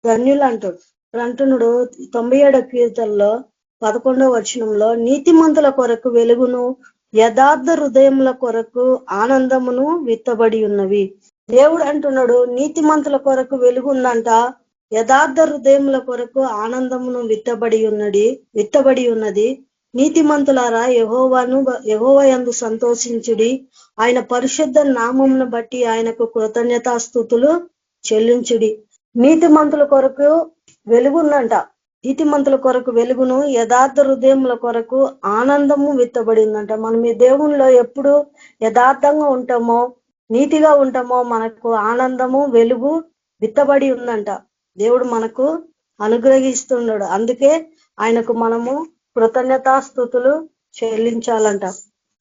ధన్యులు అంటాడు. అంటున్నాడు 97 కీర్తనలో 11వ వచనంలో, నీతిమంతుల కొరకు వెలుగును, యథార్థ హృదయముల కొరకు ఆనందమును విత్తబడి ఉన్నవి. దేవుడు అంటున్నాడు నీతిమంతుల కొరకు వెలుగుందంట, యథార్థ హృదయముల కొరకు ఆనందమును విత్తబడి ఉన్నది. నీతిమంతులారా యెహోవా యందు సంతోషించుడి, ఆయన పరిశుద్ధ నామమును బట్టి ఆయనకు కృతజ్ఞతాస్తుతులు చెల్లించుడి. నీతిమంతుల కొరకు వెలుగుందంట, నీతిమంతుల కొరకు వెలుగును, యథార్థ హృదయముల కొరకు ఆనందము విత్తబడిందంట. మనం ఈ దేవునిలో ఎప్పుడు యథార్థంగా ఉంటామో, నీతిగా ఉంటామో మనకు ఆనందము వెలుగు విత్తబడి ఉందంట. దేవుడు మనకు అనుగ్రహిస్తున్నాడు. అందుకే ఆయనకు మనము కృతజ్ఞతాస్తుతులు చెల్లించాలంట.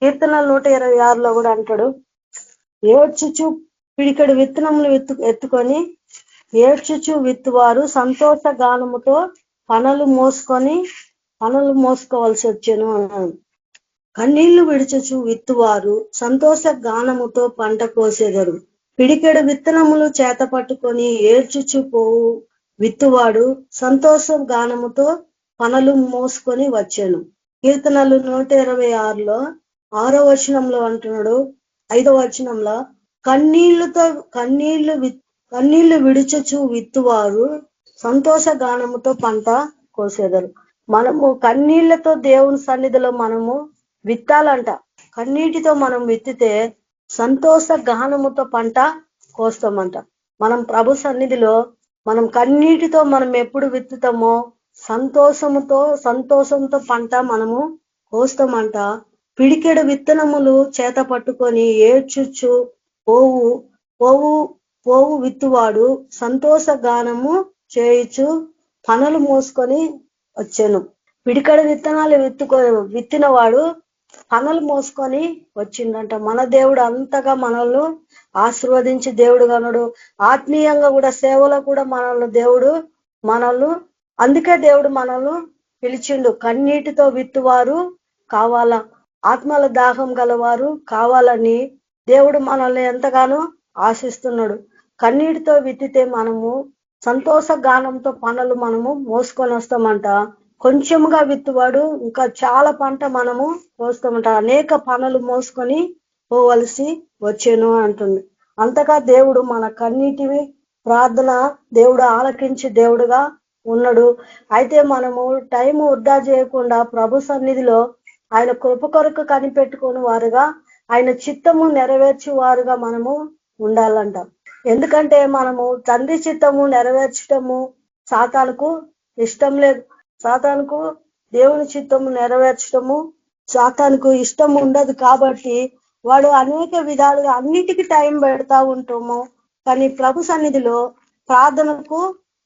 కీర్తనలు 126లో కూడా అంటాడు, ఏడ్చుచు పిడికెడు విత్తనములు ఎత్తుకొని ఏడ్చుచు విత్తువారు సంతోష గానముతో పనులు మోసుకోవాల్సి వచ్చాను అన్నాడు. కన్నీళ్లు విడిచుచు విత్తువారు సంతోష గానముతో పంట కోసేదరు. పిడికెడు విత్తనములు చేత పట్టుకొని ఏడ్చుచు పోవు విత్తువాడు సంతోష గానముతో పనులు మోసుకొని వచ్చాను. కీర్తనలు 126లో 6వ వచనంలో అంటున్నాడు, 5వ వచనంలో, కన్నీళ్లు విడుచుచు విత్తువారు సంతోష గానముతో పంట కోసేదరు. మనము కన్నీళ్లతో దేవుని సన్నిధిలో మనము విత్తాలంట. కన్నీటితో మనం విత్తితే సంతోష గానముతో పంట కోస్తామంట. మనం ప్రభు సన్నిధిలో మనం కన్నీటితో మనం ఎప్పుడు విత్తుతామో సంతోషంతో పంట మనము కోస్తామంట. పిడికెడు విత్తనములు చేత పట్టుకొని ఏడ్చుచు పోవు విత్తువాడు సంతోష గానము చేయుచు పనులు మోసుకొని వచ్చాను. పిడికెడు విత్తనాలు విత్తినవాడు పనులు మోసుకొని వచ్చిందంట. మన దేవుడు అంతగా మనల్ని ఆశీర్వదించి దేవుడు గనుడు. ఆత్మీయంగా కూడా సేవలో కూడా అందుకే దేవుడు మనల్ని పిలిచిండు. కన్నీటితో విత్తువారు కావాలా, ఆత్మల దాహం గలవారు కావాలని దేవుడు మనల్ని ఎంతగానో ఆశిస్తున్నాడు. కన్నీటితో విత్తితే మనము సంతోష గానంతో పనులు మనము మోసుకొని వస్తామంట. కొంచెంగా విత్తువాడు ఇంకా చాలా పంట మనము మోస్తామంట. అనేక పనులు మోసుకొని పోవలసి వచ్చేను అంటుంది. అంతగా దేవుడు మన కన్నీటివి ప్రార్థన దేవుడు ఆలకించి దేవుడుగా ఉన్నాడు. అయితే మనము టైం వృధా చేయకుండా ప్రభు సన్నిధిలో ఆయన కృప కొరకు కనిపెట్టుకుని వారుగా, ఆయన చిత్తము నెరవేర్చి వారుగా మనము ఉండాలంట. ఎందుకంటే మనము తండ్రి చిత్తము నెరవేర్చటము సాతానుకు ఇష్టం లేదు. సాతానుకు దేవుని చిత్తము నెరవేర్చటము సాతానుకు ఇష్టం ఉండదు. కాబట్టి వాడు అనేక విధాలుగా అన్నిటికీ టైం పెడతా ఉంటాము. కానీ ప్రభు సన్నిధిలో ప్రార్థనకు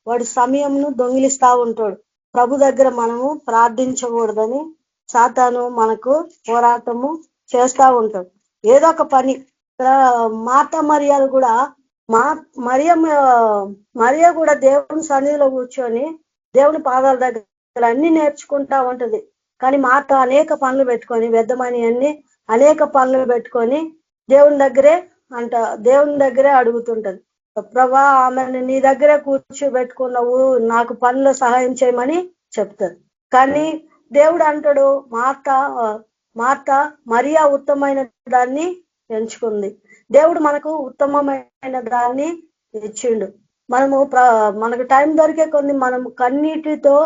వాడు సమయంను దొంగిలిస్తా ఉంటాడు. ప్రభు దగ్గర మనము ప్రార్థించకూడదని సాతాను మనకు పోరాటము చేస్తా ఉంటాడు. ఏదో ఒక పని. మార్తా మరియాలు కూడా మరియ కూడా దేవుని సన్నిధిలో కూర్చొని దేవుని పాదాల దగ్గర అన్ని నేర్చుకుంటా ఉంటది. కానీ మార్త అనేక పనులు పెట్టుకొని వ్యర్థమైన అనేక పనులు పెట్టుకొని దేవుని దగ్గరే అడుగుతుంటది. ప్రభా ఆమెను నీ దగ్గరే కూర్చోబెట్టుకున్నావు, నాకు పనులు సహాయం చేయమని చెప్తారు. కానీ దేవుడు అంటాడు మార్త మరియా ఉత్తమమైన దాన్ని ఎంచుకుంది. దేవుడు మనకు ఉత్తమమైన దాన్ని ఇచ్చిండు. మనకు టైం దొరికే కొన్ని మనము కన్నీటితో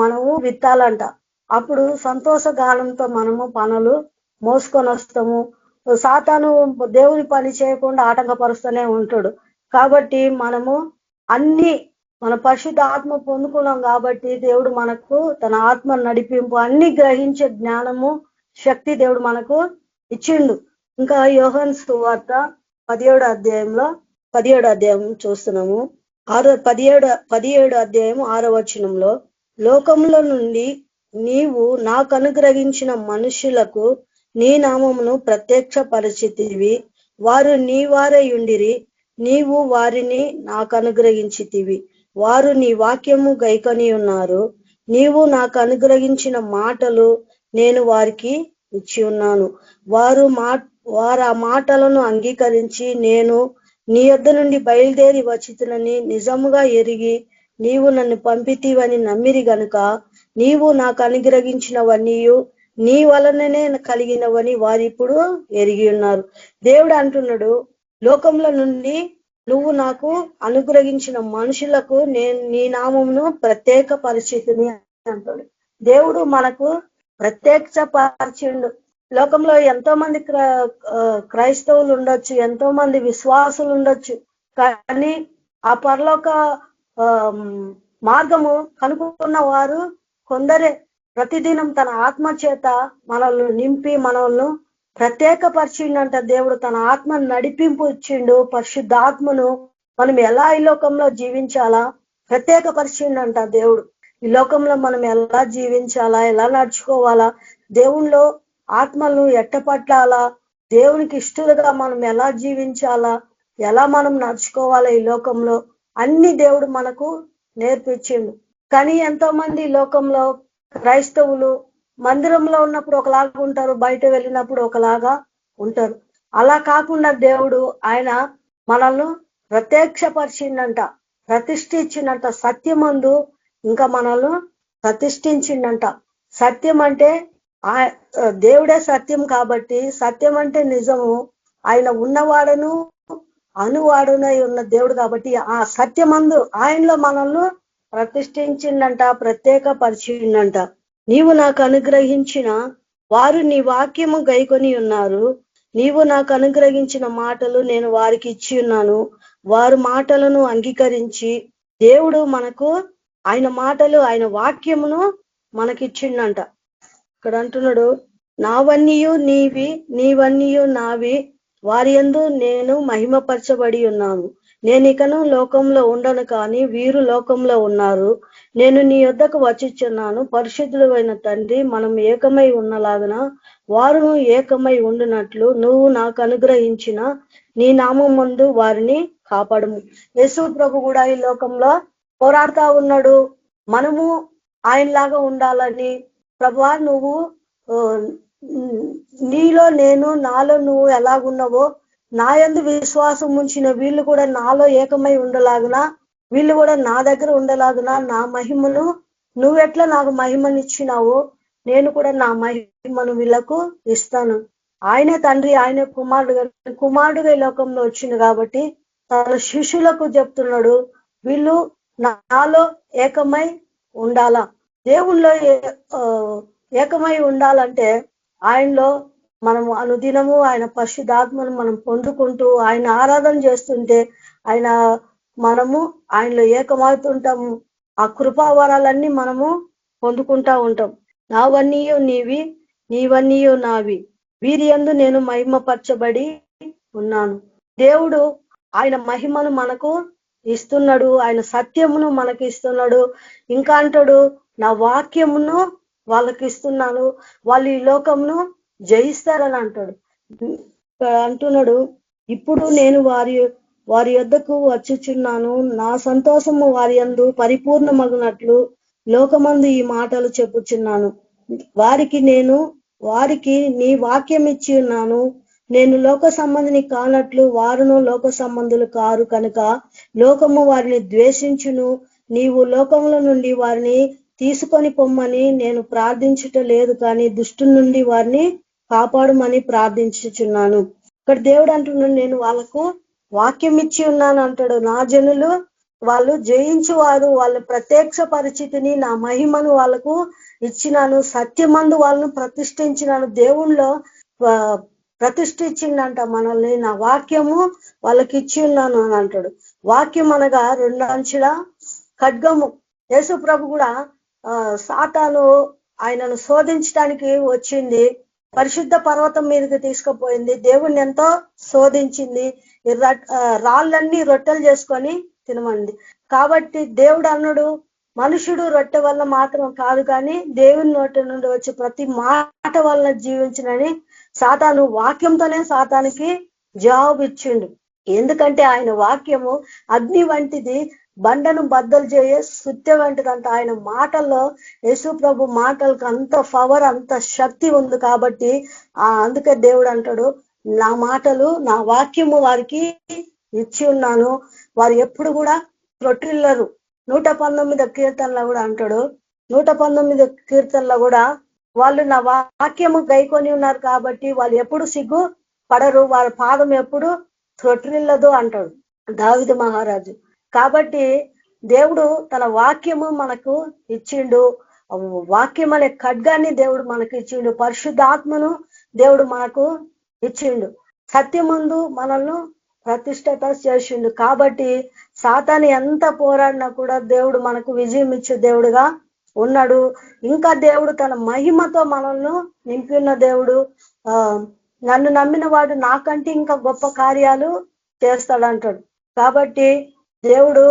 మనము విత్తాలంట. అప్పుడు సంతోష గానంతో మనము పనులు మోసుకొని వస్తాము. సాతాను దేవుని పని చేయకుండా ఆటంకపరుస్తూనే ఉంటాడు. కాబట్టి మనము మన పరిశుద్ధ ఆత్మ పొందుకున్నాం కాబట్టి దేవుడు మనకు తన ఆత్మ నడిపింపు అన్ని గ్రహించే జ్ఞానము శక్తి దేవుడు మనకు ఇచ్చిండు. ఇంకా యోహాను సువార్త 17వ అధ్యాయం చూస్తున్నాము. 17వ అధ్యాయం 6వ వచనంలో, లోకంలో నుండి నీవు నాకు అనుగ్రహించిన మనుషులకు నీ నామమును ప్రత్యక్ష పరిచితివి, వారు నీ వారై ఉండిరి, నీవు వారిని నాకు అనుగ్రహించితివి. వారు నీ వాక్యము గైకొని ఉన్నారు. నీవు నాకు అనుగ్రహించిన మాటలు నేను వారికి ఇచ్చి ఉన్నాను. వారు ఆ మాటలను అంగీకరించి నేను నీ యొద్ద నుండి బయలుదేరి వచ్చితునని నిజముగా ఎరిగి నీవు నన్ను పంపితివని నమ్మిరి గనుక నీవు నాకు అనుగ్రహించినవన్నీ నీ వలననే కలిగినవని వారిప్పుడు ఎరిగి ఉన్నారు. దేవుడు అంటున్నాడు, లోకంలో నుండి నువ్వు నాకు అనుగ్రహించిన మనుషులకు నేను నీ నామమును ప్రత్యేక పరిస్థితిని అంటాడు. దేవుడు మనకు ప్రత్యక్ష పరిచిండు. లోకంలో ఎంతో మంది క్రైస్తవులు ఉండొచ్చు, ఎంతో మంది విశ్వాసులు ఉండొచ్చు, కానీ ఆ పరలోక మార్గము కనుక్కున్న వారు కొందరే. ప్రతిదినం తన ఆత్మ చేత మనల్ని నింపి మనల్ని ప్రత్యేకపరిచిండంట. దేవుడు తన ఆత్మను నడిపింపు ఇచ్చిండు. పరిశుద్ధాత్మను మనం ఎలా ఈ లోకంలో జీవించాలా ప్రత్యేకపరిచిండంట దేవుడు. ఈ లోకంలో మనం ఎలా జీవించాలా, ఎలా నడుచుకోవాలా, దేవుణ్ణిలో ఆత్మలను ఎట్టపట్టాలా, దేవునికి ఇష్టలుగా మనం ఎలా జీవించాలా, ఎలా మనం నడుచుకోవాలా ఈ లోకంలో అన్ని దేవుడు మనకు నేర్పించిండు. కానీ ఎంతో మంది లోకంలో క్రైస్తవులు మందిరంలో ఉన్నప్పుడు ఒకలాగా ఉంటారు, బయట వెళ్ళినప్పుడు ఒకలాగా ఉంటారు. అలా కాకుండా దేవుడు ఆయన మనల్ని ప్రత్యక్షపరిచిండంట, ప్రతిష్ఠించిండంట. సత్యమందు ఇంకా మనల్ని ప్రతిష్ఠించిండంట. సత్యం అంటే దేవుడే సత్యం కాబట్టి, సత్యం అంటే నిజము. ఆయన ఉన్నవాడను అనువాడునై ఉన్న దేవుడు కాబట్టి ఆ సత్యమందు ఆయనలో మనల్ని ప్రతిష్ఠించిండంట, ప్రత్యేక పరిచిండంట. నీవు నాకు అనుగ్రహించిన వారు నీ వాక్యము గైకొని ఉన్నారు. నీవు నాకు అనుగ్రహించిన మాటలు నేను వారికి ఇచ్చి ఉన్నాను. వారు మాటలను అంగీకరించి దేవుడు మనకు ఆయన మాటలు ఆయన వాక్యమును మనకిచ్చిండంట. ఇక్కడ అంటున్నాడు, నావన్నీయు నీవి, నీవన్నీయు నావి, వారి యందు నేను మహిమపరచబడి ఉన్నాను. నేను ఇకను లోకంలో ఉండను, కానీ వీరు లోకంలో ఉన్నారు. నేను నీ యొద్దకు వచ్చిచున్నాను. పరిశుద్ధుడైన తండ్రి, మనం ఏకమై ఉన్నలాగన వారు ఏకమై ఉండినట్లు నువ్వు నాకు అనుగ్రహించిన నీ నామం ముందు వారిని కాపాడము. యేసు ప్రభు కూడా ఈ లోకంలో పోరాడుతా ఉన్నాడు. మనము ఆయనలాగా ఉండాలని. ప్రభువా, నువ్వు నీలో నేను, నాలో నువ్వు ఎలాగున్నావో నా యందు విశ్వాసం ఉంచిన వీళ్ళు కూడా నాలో ఏకమై ఉండలాగున, వీళ్ళు కూడా నా దగ్గర ఉండలాగున, నా మహిమను నువ్వెట్లా నాకు మహిమనిచ్చినావో నేను కూడా నా మహిమను వీళ్ళకు ఇస్తాను. ఆయనే తండ్రి, ఆయనే కుమారుడుగా ఈ లోకంలో వచ్చింది కాబట్టి తన శిష్యులకు చెప్తున్నాడు, వీళ్ళు నాలో ఏకమై ఉండాలా. దేవుళ్ళో ఏకమై ఉండాలంటే ఆయనలో మనము అనుదినము ఆయన పరిశుద్ధాత్మను మనం పొందుకుంటూ ఆయన ఆరాధన చేస్తుంటే మనము ఆయనలో ఏకమవుతుంటాము. ఆ కృపావరాలన్నీ మనము పొందుకుంటా ఉంటాం. నావన్నీయు నీవి, నీవన్నీయు నావి, వీరి యందు నేను మహిమపరచబడి ఉన్నాను. దేవుడు ఆయన మహిమను మనకు ఇస్తున్నాడు, ఆయన సత్యమును మనకి ఇస్తున్నాడు. ఇంకా అంటాడు, నా వాక్యమును వాళ్ళకి ఇస్తున్నాను, వాళ్ళు ఈ లోకమును జయిస్తారని అంటాడు. అంటున్నాడు, ఇప్పుడు నేను వారి యొద్దకు వచ్చుచున్నాను. నా సంతోషము వారి యందు పరిపూర్ణమగునట్లు లోకమందు ఈ మాటలు చెప్పుచున్నాను. వారికి నీ వాక్యం ఇచ్చి ఉన్నాను. నేను లోక సంబంధిని కానట్లు వారును లోక సంబంధులు కారు కనుక లోకము వారిని ద్వేషించును. నీవు లోకముల నుండి వారిని తీసుకొని పొమ్మని నేను ప్రార్థించుట లేదు, కానీ దుష్టు నుండి వారిని కాపాడమని ప్రార్థించుచున్నాను. ఇక్కడ దేవుడు అంటున్నాడు, నేను వాళ్ళకు వాక్యం ఇచ్చి ఉన్నాను అంటాడు. నా జనులు వాళ్ళు జయించువారు, వాళ్ళ ప్రత్యక్ష పరిస్థితిని నా మహిమను వాళ్ళకు ఇచ్చినాను. సత్యమందు వాళ్ళను ప్రతిష్ఠించినాను. దేవుణ్ణిలో ప్రతిష్ఠించిందంట మనల్ని. నా వాక్యము వాళ్ళకి ఇచ్చి ఉన్నాను అని అంటాడు. వాక్యం అనగా 2 అంచుల ఖడ్గము. యేసు ప్రభు కూడా సాతాను ఆయనను శోధించడానికి వచ్చింది, పరిశుద్ధ పర్వతం మీదకి తీసుకుపోయింది, దేవుణ్ణి ఎంతో శోధించింది, రాళ్ళన్నీ రొట్టెలు చేసుకొని తినమంది. కాబట్టి దేవుడు అన్నాడు, మనుషుడు రొట్టె వల్ల మాత్రం కాదు, కానీ దేవుని నోటి నుండి వచ్చి ప్రతి మాట వలన జీవించినని సాతాను వాక్యంతోనే సాతానికి జవాబు ఇచ్చిండు. ఎందుకంటే ఆయన వాక్యము అగ్ని వంటిది, బండను బద్దలు చేయ సుత్య వంటిదంట. ఆయన మాటల్లో, యేసు ప్రభు మాటలకు అంత పవర్, అంత శక్తి ఉంది. కాబట్టి అందుకే దేవుడు అంటాడు, నా మాటలు, నా వాక్యము వారికి ఇచ్చి ఉన్నాను, వారు ఎప్పుడు కూడా త్రొట్టిల్లరు. 119 కీర్తనలో కూడా అంటాడు, 119 కీర్తనలో కూడా వాళ్ళు నా వాక్యము గైకొని ఉన్నారు కాబట్టి వాళ్ళు ఎప్పుడు సిగ్గు పడరు, వాళ్ళ పాదం ఎప్పుడు త్రొట్టిల్లదు అంటాడు దావీదు మహారాజు. కాబట్టి దేవుడు తన వాక్యము మనకు ఇచ్చిండు. వాక్యం అనే ఖడ్గాన్ని దేవుడు మనకు ఇచ్చిండు. పరిశుద్ధాత్మను దేవుడు మనకు ఇచ్చిండు. సత్యమందు మనల్ని ప్రతిష్టత చేసిండు. కాబట్టి సాతాను ఎంత పోరాడినా కూడా దేవుడు మనకు విజయం ఇచ్చే దేవుడుగా ఉన్నాడు. ఇంకా దేవుడు తన మహిమతో మనల్ని నింపిన దేవుడు. నన్ను నమ్మిన వాడు నాకంటే ఇంకా గొప్ప కార్యాలు చేస్తాడంటాడు. కాబట్టి దేవుడు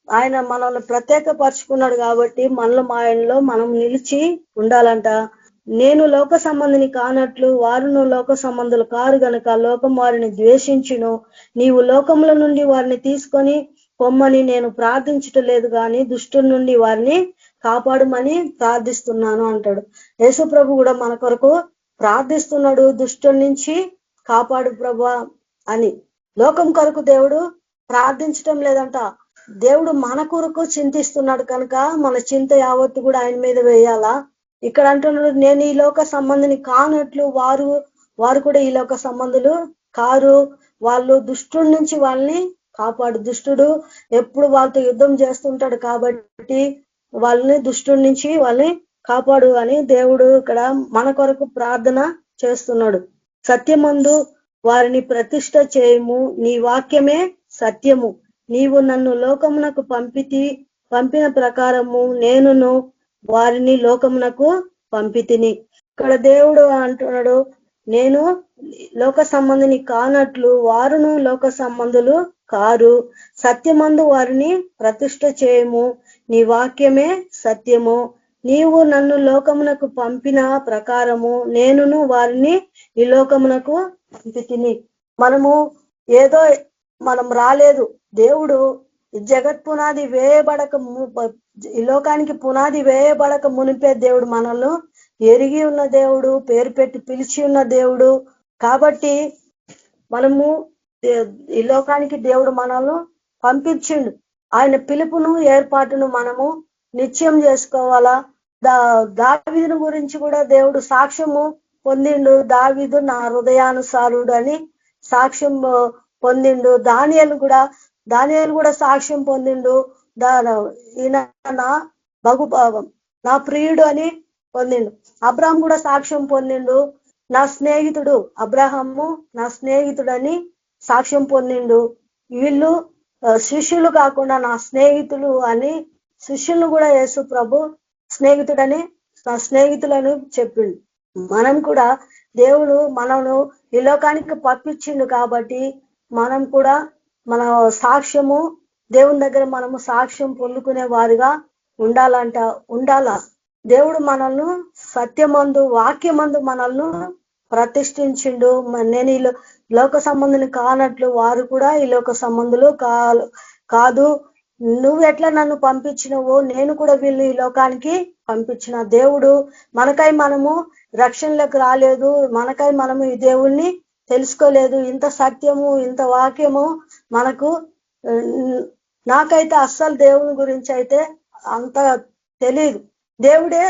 ఆయన మనల్ని ప్రత్యేకపరుచుకున్నాడు. కాబట్టి మనలో ఆయనలో మనం నిలిచి ఉండాలంట. నేను లోక సంబంధిని కానట్లు వారును లోక సంబంధులు కారు గనక లోకం వారిని ద్వేషించును. నీవు లోకముల నుండి వారిని తీసుకొని పొమ్మని నేను ప్రార్థించటం లేదు కానీ దుష్టుల నుండి వారిని కాపాడమని ప్రార్థిస్తున్నాను అంటాడు. యేసు ప్రభు కూడా మన కొరకు ప్రార్థిస్తున్నాడు, దుష్టుల నుంచి కాపాడు ప్రభా అని. లోకం కొరకు దేవుడు ప్రార్థించటం లేదంట. దేవుడు మన కొరకు చింతిస్తున్నాడు కనుక మన చింత యావత్తు కూడా ఆయన మీద వేయాలా. ఇక్కడ అంటున్నాడు, నేను ఈ లోక సంబంధిని కానట్లు వారు కూడా ఈ లోక సంబంధులు కారు. వాళ్ళు దుష్టుడి నుంచి వాళ్ళని కాపాడు. దుష్టుడు ఎప్పుడు వాళ్ళతో యుద్ధం చేస్తుంటాడు కాబట్టి వాళ్ళని దుష్టుడి నుంచి వాళ్ళని కాపాడు అని దేవుడు ఇక్కడ మన కొరకు ప్రార్థన చేస్తున్నాడు. సత్యమందు వారిని ప్రతిష్ట చేయము, నీ వాక్యమే సత్యము. నీవు నన్ను లోకమునకు పంపిన ప్రకారము నేనును వారిని లోకమునకు పంపితిని. ఇక్కడ దేవుడు అంటున్నాడు, నేను లోక సంబంధిని కానట్లు వారును లోక సంబంధులు కారు. సత్యమందు వారిని ప్రతిష్ట చేయము, నీ వాక్యమే సత్యము. నీవు నన్ను లోకమునకు పంపిన ప్రకారము నేనును వారిని ఈ లోకమునకు పంపితిని. మనము ఏదో మనం రాలేదు. దేవుడు జగత్ పునాది వేయబడక, ఈ లోకానికి పునాది వేయబడక మునిపే దేవుడు మనల్ని ఎరిగి ఉన్న దేవుడు, పేరు పెట్టి పిలిచి ఉన్న దేవుడు. కాబట్టి మనము ఈ లోకానికి దేవుడు మనల్ని పంపించిండు. ఆయన పిలుపును ఏర్పాటును మనము నిశ్చయం చేసుకోవాలా. దావీదును గురించి కూడా దేవుడు సాక్ష్యము పొందిండు. దావీదు నా హృదయానుసారుడు అని సాక్ష్యం పొందిండు. దానియేలు కూడా సాక్ష్యం పొందిండు. ఈయన నా ప్రియుడు అని పొందిండు. అబ్రహాం కూడా సాక్ష్యం పొందిండు. నా స్నేహితుడు అబ్రహాము నా స్నేహితుడని సాక్ష్యం పొందిండు. వీళ్ళు శిష్యులు కాకుండా నా స్నేహితులు అని శిష్యులను కూడా యేసు ప్రభు స్నేహితుడని నా స్నేహితులని చెప్పిండు. మనం కూడా దేవుడు మనను ఈ లోకానికి పంపించిండు కాబట్టి మనం కూడా మన సాక్ష్యము దేవుని దగ్గర మనము సాక్ష్యం పొందుకునే వారిగా ఉండాలా. దేవుడు మనల్ని సత్యమందు వాక్యమందు మనల్ని ప్రతిష్ఠించిండు. నేను ఈ లోక సంబంధిని కానట్లు వారు కూడా ఈ లోక సంబంధులు కాదు. నువ్వు ఎట్లా నన్ను పంపించినవో నేను కూడా వీళ్ళు ఈ లోకానికి పంపించిన. దేవుడు మనకై మనము రక్షణలోకి రాలేదు, మనకై మనము ఈ దేవుణ్ణి తెలుసుకోలేదు. ఇంత సత్యము ఇంత వాక్యము మనకు, నాకైతే అస్సలు దేవుని గురించి అయితే అంత తెలియదు. దేవుడే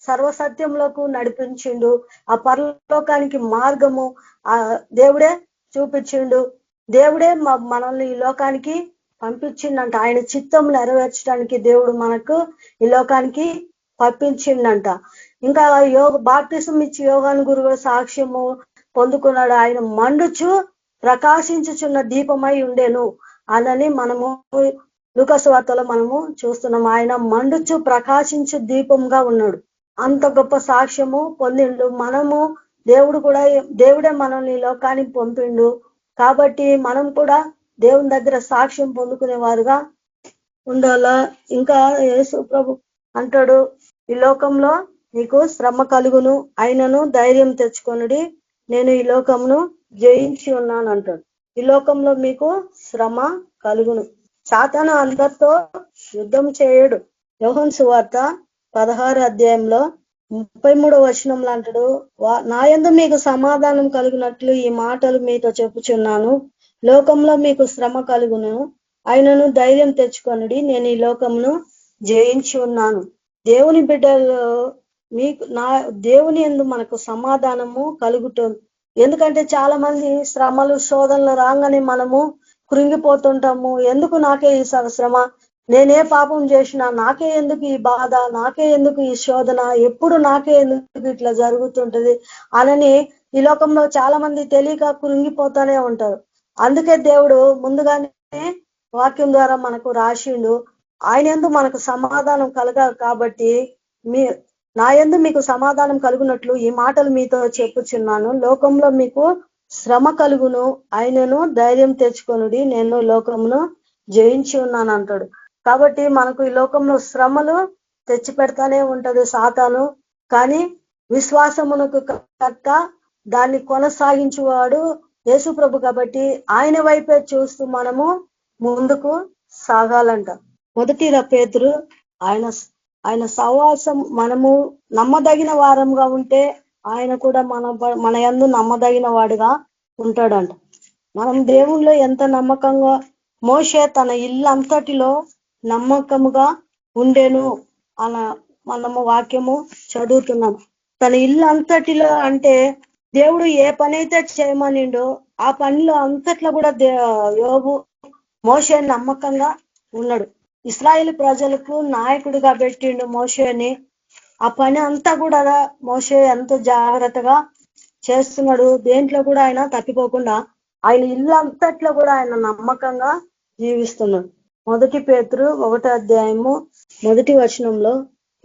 సర్వసత్యంలోకి నడిపించిండు. ఆ పరలోకానికి మార్గము దేవుడే చూపించిండు. దేవుడే మనల్ని ఈ లోకానికి పంపించిండంట. ఆయన చిత్తం నెరవేర్చడానికి దేవుడు మనకు ఈ లోకానికి పంపించిండంట. ఇంకా బాప్తిసం ఇచ్చి యోహాను గురువు సాక్ష్యము పొందుకున్నాడు. ఆయన మండుచు ప్రకాశించుచున్న దీపమై ఉండేను అని మనము లూకాసు వార్తలో మనము చూస్తున్నాం. ఆయన మండుచు ప్రకాశించు దీపంగా ఉన్నాడు. అంత గొప్ప సాక్ష్యము పొందిండు. దేవుడే మనల్ని ఈ లోకానికి పంపిండు. కాబట్టి మనం కూడా దేవుని దగ్గర సాక్ష్యం పొందుకునే వారుగా ఉండాలా. ఇంకా యేసు ప్రభు అంటాడు, ఈ లోకంలో నీకు శ్రమ కలుగును, అయినను ధైర్యం తెచ్చుకొనుడి, నేను ఈ లోకమును జయించి ఉన్నాను అంటాడు. ఈ లోకంలో మీకు శ్రమ కలుగును. సాతాను అందరితో యుద్ధం చేయడు. యోహాను సువార్త 16 అధ్యాయంలో 33 వచనంలో అంటాడు, నా యందు మీకు సమాధానం కలుగునట్లు ఈ మాటలు మీతో చెప్పుచున్నాను. లోకంలో మీకు శ్రమ కలుగును, ఆయనను ధైర్యం తెచ్చుకొనుడి, నేను ఈ లోకమును జయించి ఉన్నాను. దేవుని బిడ్డలు మీకు దేవుని యందు మనకు సమాధానము కలుగుతుంది. ఎందుకంటే చాలా మంది శ్రమలు శోధనలు రాగానే మనము కృంగిపోతుంటాము. ఎందుకు నాకే ఈ శ్రమ, నేనే పాపం చేసినా, నాకే ఎందుకు ఈ బాధ, నాకే ఎందుకు ఈ శోధన, ఎప్పుడు నాకే ఎందుకు ఇట్లా జరుగుతుంటది అనని ఈ లోకంలో చాలా మంది తెలియక కృంగిపోతూనే ఉంటారు. అందుకే దేవుడు ముందుగానే వాక్యం ద్వారా మనకు రాసిండు, ఆయన యందు మనకు సమాధానం కలగాలి. కాబట్టి నా యందు మీకు సమాధానం కలుగునట్లు ఈ మాటలు మీతో చెప్పుచున్నాను. లోకంలో మీకు శ్రమ కలుగును, ఆయనను ధైర్యం తెచ్చుకొనుడి, నేను లోకమును జయించి ఉన్నాను అంటాడు. కాబట్టి మనకు ఈ లోకంలో శ్రమలు తెచ్చి పెడతానే ఉంటది సాతాను. కానీ విశ్వాసమునకు కర్త, దాన్ని కొనసాగించువాడు యేసు ప్రభు. కాబట్టి ఆయన వైపే చూస్తూ మనము ముందుకు సాగాలంట. మొదటి పేతురు ఆయన సహవాసం మనము నమ్మదగిన వారంగా ఉంటే ఆయన కూడా మన యందు నమ్మదగిన వాడిగా ఉంటాడంట. మనం దేవుళ్ళో ఎంత నమ్మకంగా, మోషే తన ఇల్లు అంతటిలో నమ్మకముగా ఉండేను అన్న మనము వాక్యము చదువుతున్నాం. తన ఇల్లు అంతటిలో అంటే దేవుడు ఏ పని అయితే చేయమనిండో ఆ పనిలో అంతట్లో కూడా యోబు మోషే నమ్మకంగా ఉన్నాడు. ఇశ్రాయేలు ప్రజలకు నాయకుడిగా పెట్టిండు మోషేని. ఆ పని అంతా కూడా మోషే ఎంతో జాగ్రత్తగా చేస్తున్నాడు. దేంట్లో కూడా ఆయన తప్పిపోకుండా ఆయన ఇల్లు అంతట్లో కూడా ఆయన నమ్మకంగా జీవిస్తున్నాడు. మొదటి పేతురు 1వ అధ్యాయము 1వ వచనంలో,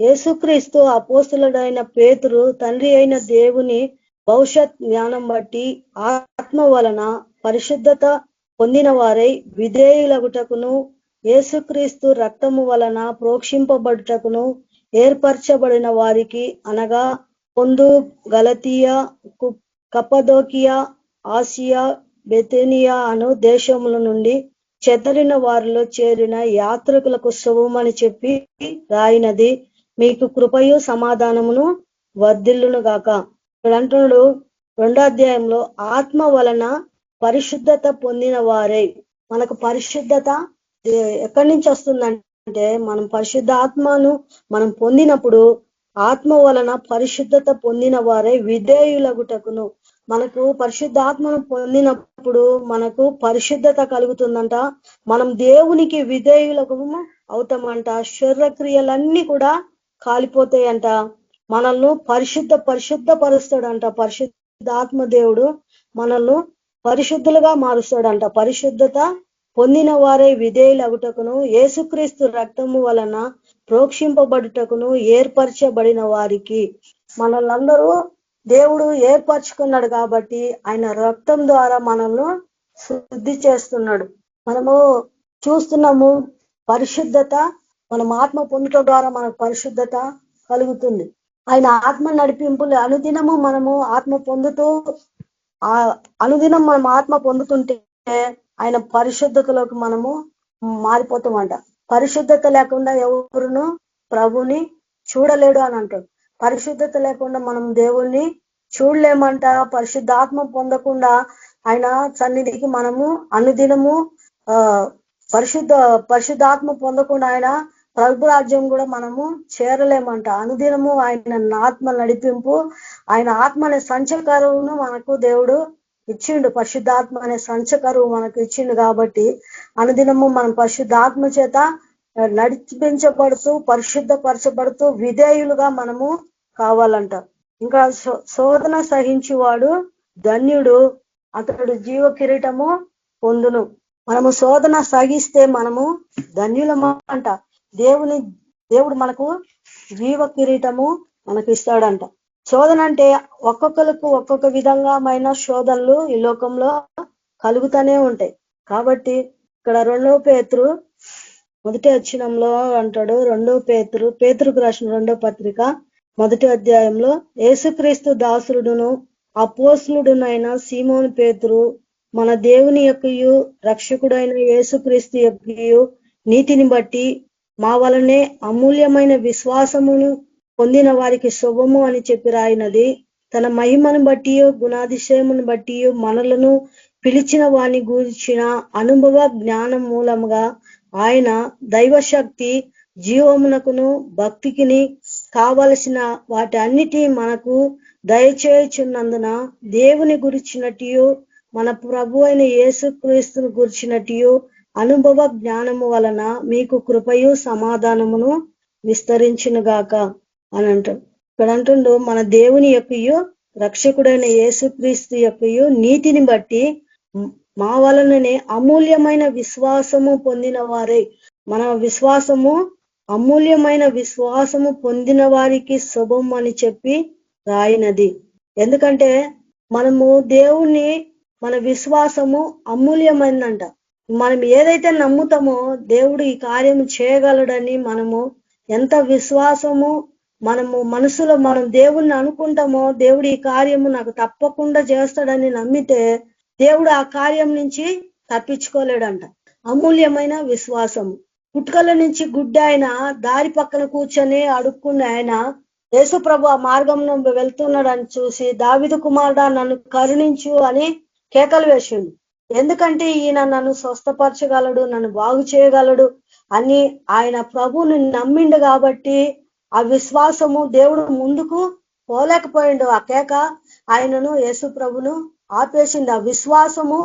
యేసుక్రీస్తు అపోస్తులుడైన పేతురు తండ్రి అయిన దేవుని భవిష్యత్ జ్ఞానం బట్టి ఆత్మ వలన పరిశుద్ధత పొందిన వారై విధేయులగుటకును, యేసుక్రీస్తు రక్తము వలన ప్రోక్షింపబడుటకును ఏర్పరచబడిన వారికి, అనగా పొందు, గలతీయ, కప్పదోకియా, ఆసియా, బెతేనియా అను దేశముల నుండి చెదరిన వారిలో చేరిన యాత్రికులకు శుభమని చెప్పి రాయినది. మీకు కృపయు సమాధానమును వర్ధిల్లును గాక. ఇక్కడ అంటున్నాడు 2వ అధ్యాయంలో, ఆత్మ వలన పరిశుద్ధత పొందిన వారే. మనకు పరిశుద్ధత ఎక్కడి నుంచి వస్తుందంటే, మనం పరిశుద్ధ ఆత్మను మనం పొందినప్పుడు ఆత్మ వలన పరిశుద్ధత పొందిన వారే విధేయులగుటకును. మనకు పరిశుద్ధాత్మను పొందినప్పుడు మనకు పరిశుద్ధత కలుగుతుందంట. మనం దేవునికి విధేయులకు అవుతామంట. శరీరక్రియలన్నీ కూడా కాలిపోతాయంట. మనల్ని పరిశుద్ధపరుస్తాడంట. పరిశుద్ధాత్మ దేవుడు మనల్ని పరిశుద్ధులుగా మారుస్తాడంట. పరిశుద్ధత పొందిన వారే విధేయులగుటకును, యేసుక్రీస్తు రక్తము వలన ప్రోక్షింపబడుటకును ఏర్పరచబడిన వారికి. మనల్నందరూ దేవుడు ఏర్పరచుకున్నాడు కాబట్టి ఆయన రక్తం ద్వారా మనల్ని శుద్ధి చేస్తున్నాడు. మనము చూస్తున్నాము పరిశుద్ధత, మనం ఆత్మ పొందుట ద్వారా మనకు పరిశుద్ధత కలుగుతుంది. ఆయన ఆత్మ నడిపింపులు అనుదినము మనము ఆత్మ పొందుతూ, అనుదినం మనం ఆత్మ పొందుతుంటే ఆయన పరిశుద్ధతలోకి మనము మారిపోతామంట. పరిశుద్ధత లేకుండా ఎవరును ప్రభుని చూడలేడు అని అంటాడు. పరిశుద్ధత లేకుండా మనం దేవుణ్ణి చూడలేమంట. పరిశుద్ధాత్మ పొందకుండా ఆయన సన్నిధికి మనము అనుదినము పరిశుద్ధాత్మ పొందకుండా ఆయన ప్రభు రాజ్యం కూడా మనము చేరలేమంట. అనుదినము ఆయన ఆత్మ నడిపింపు, ఆయన ఆత్మ అనే సంచకరువును మనకు దేవుడు ఇచ్చిండు. పరిశుద్ధాత్మ అనే సంచకరువు మనకు ఇచ్చిండు కాబట్టి అనుదినము మనం పరిశుద్ధాత్మ చేత నడిపించబడుతూ పరిశుద్ధపరచబడుతూ విధేయులుగా మనము కావాలంట. ఇంకా శోధన సహించువాడు ధన్యుడు, అతడు జీవ కిరీటము పొందును. మనము శోధన సహిస్తే మనము ధన్యులము అంట. దేవుడు మనకు జీవ కిరీటము మనకు ఇస్తాడంట. శోధన అంటే ఒక్కొక్కరికి ఒక్కొక్క విధంగామైన శోధనలు ఈ లోకంలో కలుగుతూనే ఉంటాయి. కాబట్టి ఇక్కడ 2వ పేతురు 1వ వచనంలో అంటాడు, 2వ పేతురుకు రాసిన 2వ పత్రిక 1వ అధ్యాయంలో, యేసుక్రీస్తు దాసుడును అపోస్తులుడునైన సీమోను పేతురు మన దేవుని యొక్కయు రక్షకుడైన యేసుక్రీస్తు యొక్కయు నీతిని బట్టి మా వలనే అమూల్యమైన విశ్వాసమును పొందిన వారికి శుభము అని చెప్పి రాయినది. తన మహిమను బట్టి గుణాతిశయమును బట్టి మనలను పిలిచిన వాని గురించిన అనుభవ జ్ఞానం మూలముగా ఆయన దైవశక్తి జీవమునకును భక్తికిని కావలసిన వాటి అన్నిటి మనకు దయచేయుచున్నందున దేవుని గురించినట్టు మన ప్రభు అయిన యేసుక్రీస్తును గురించినట్టు అనుభవ జ్ఞానము వలన మీకు కృపయు సమాధానమును విస్తరించునుగాక అని అంటాడు. ఇక్కడ అంటుండు మన దేవుని యొక్కయు రక్షకుడైన యేసుక్రీస్తు యొక్కయు నీతిని బట్టి మా వలననే అమూల్యమైన విశ్వాసము పొందిన వారే, మన విశ్వాసము అమూల్యమైన విశ్వాసము పొందిన వారికి శుభం అని చెప్పి రాయినది. ఎందుకంటే మనము దేవుణ్ణి మన విశ్వాసము అమూల్యమైందంట. మనం ఏదైతే నమ్ముతామో దేవుడు ఈ కార్యం చేయగలడని మనము ఎంత విశ్వాసము మనము మనసులో మనం దేవుణ్ణి అనుకుంటామో దేవుడు ఈ కార్యము నాకు తప్పకుండా చేస్తాడని నమ్మితే దేవుడు ఆ కార్యం నుంచి తప్పించుకోలేడంట. అమూల్యమైన విశ్వాసము. పుట్టుకల నుంచి గుడ్డ ఆయన దారి పక్కన కూర్చొని అడుక్కున్న ఆయన యేసుప్రభు ఆ మార్గంలో వెళ్తున్నాడని చూసి దావీదు కుమారుడా నన్ను కరుణించు అని కేకలు వేసిండు. ఎందుకంటే ఈయన నన్ను స్వస్థపరచగలడు, నన్ను బాగు చేయగలడు అని ఆయన ప్రభువుని నమ్మిండు కాబట్టి ఆ విశ్వాసము దేవుడు ముందుకు పోలేకపోయిండు. ఆ కేక ఆయనను యేసు ప్రభును ఆపేసింది. ఆ విశ్వాసము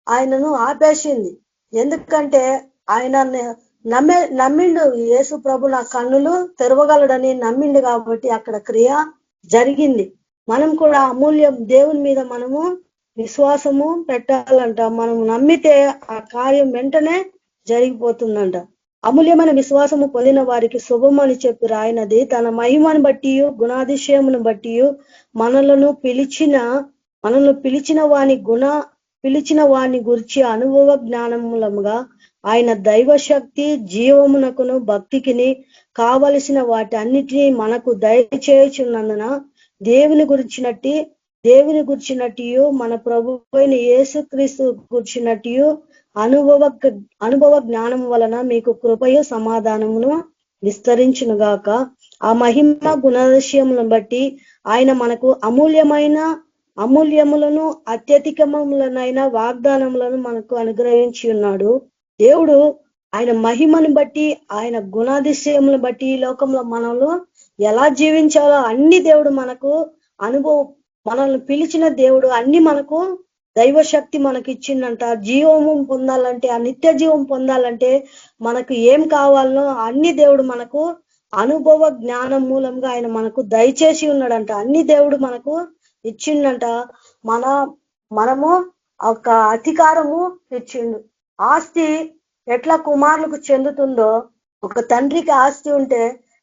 ఆయనను ఆపేసింది. ఎందుకంటే ఆయన నమ్మిండు. యేసు ప్రభు నా కన్నులు తెరవగలడని నమ్మిండు కాబట్టి అక్కడ క్రియ జరిగింది. మనం కూడా అమూల్యం దేవుని మీద మనము విశ్వాసము పెట్టాలంట. మనం నమ్మితే ఆ కార్యం వెంటనే జరిగిపోతుందంట. అమూల్యమైన విశ్వాసము పొందిన వారికి శుభం అని చెప్పి రాయినది. తన మహిమను బట్టి గుణాతిశయమును బట్టి మనలను పిలిచిన వాని గురించి అనుభవ జ్ఞానములముగా ఆయన దైవశక్తి జీవమునకును భక్తికిని కావలసిన వాటి అన్నిటినీ మనకు దయచేయుచున్నందున దేవుని గురించినట్టు మన ప్రభు అయిన యేసుక్రీస్తు గురించినట్టు అనుభవ జ్ఞానం వలన మీకు కృపయు సమాధానమును విస్తరించునుగాక. ఆ మహిమ గుణాతిశయములను బట్టి ఆయన మనకు అమూల్యములను అత్యధికములనైన వాగ్దానములను మనకు అనుగ్రహించి ఉన్నాడు. దేవుడు ఆయన మహిమను బట్టి ఆయన గుణాతిశయములను బట్టి ఈ లోకంలో మనలో ఎలా జీవించాలో అన్ని దేవుడు మనకు మనల్ని పిలిచిన దేవుడు అన్ని మనకు దైవశక్తి మనకి ఇచ్చిందంట. జీవము పొందాలంటే, ఆ నిత్య జీవం పొందాలంటే మనకు ఏం కావాలనో అన్ని దేవుడు మనకు అనుభవ జ్ఞానం మూలంగా ఆయన మనకు దయచేసి ఉన్నాడంట. అన్ని దేవుడు మనకు ఇచ్చిండంట. మనము ఒక అధికారము ఇచ్చిండు. ఆస్తి ఎట్లా కుమారులకు చెందుతుందో, ఒక తండ్రికి ఆస్తి ఉంటే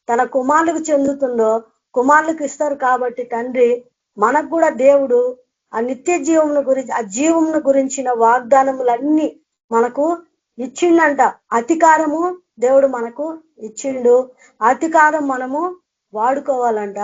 తన కుమారులకు చెందుతుందో కుమారులకు ఇస్తారు. కాబట్టి తండ్రి మనకు కూడా దేవుడు ఆ నిత్య జీవముల గురించి, ఆ జీవమును గురించిన వాగ్దానములన్నీ మనకు ఇచ్చిండంట. అధికారము దేవుడు మనకు ఇచ్చిండు. అధికారం మనము వాడుకోవాలంట.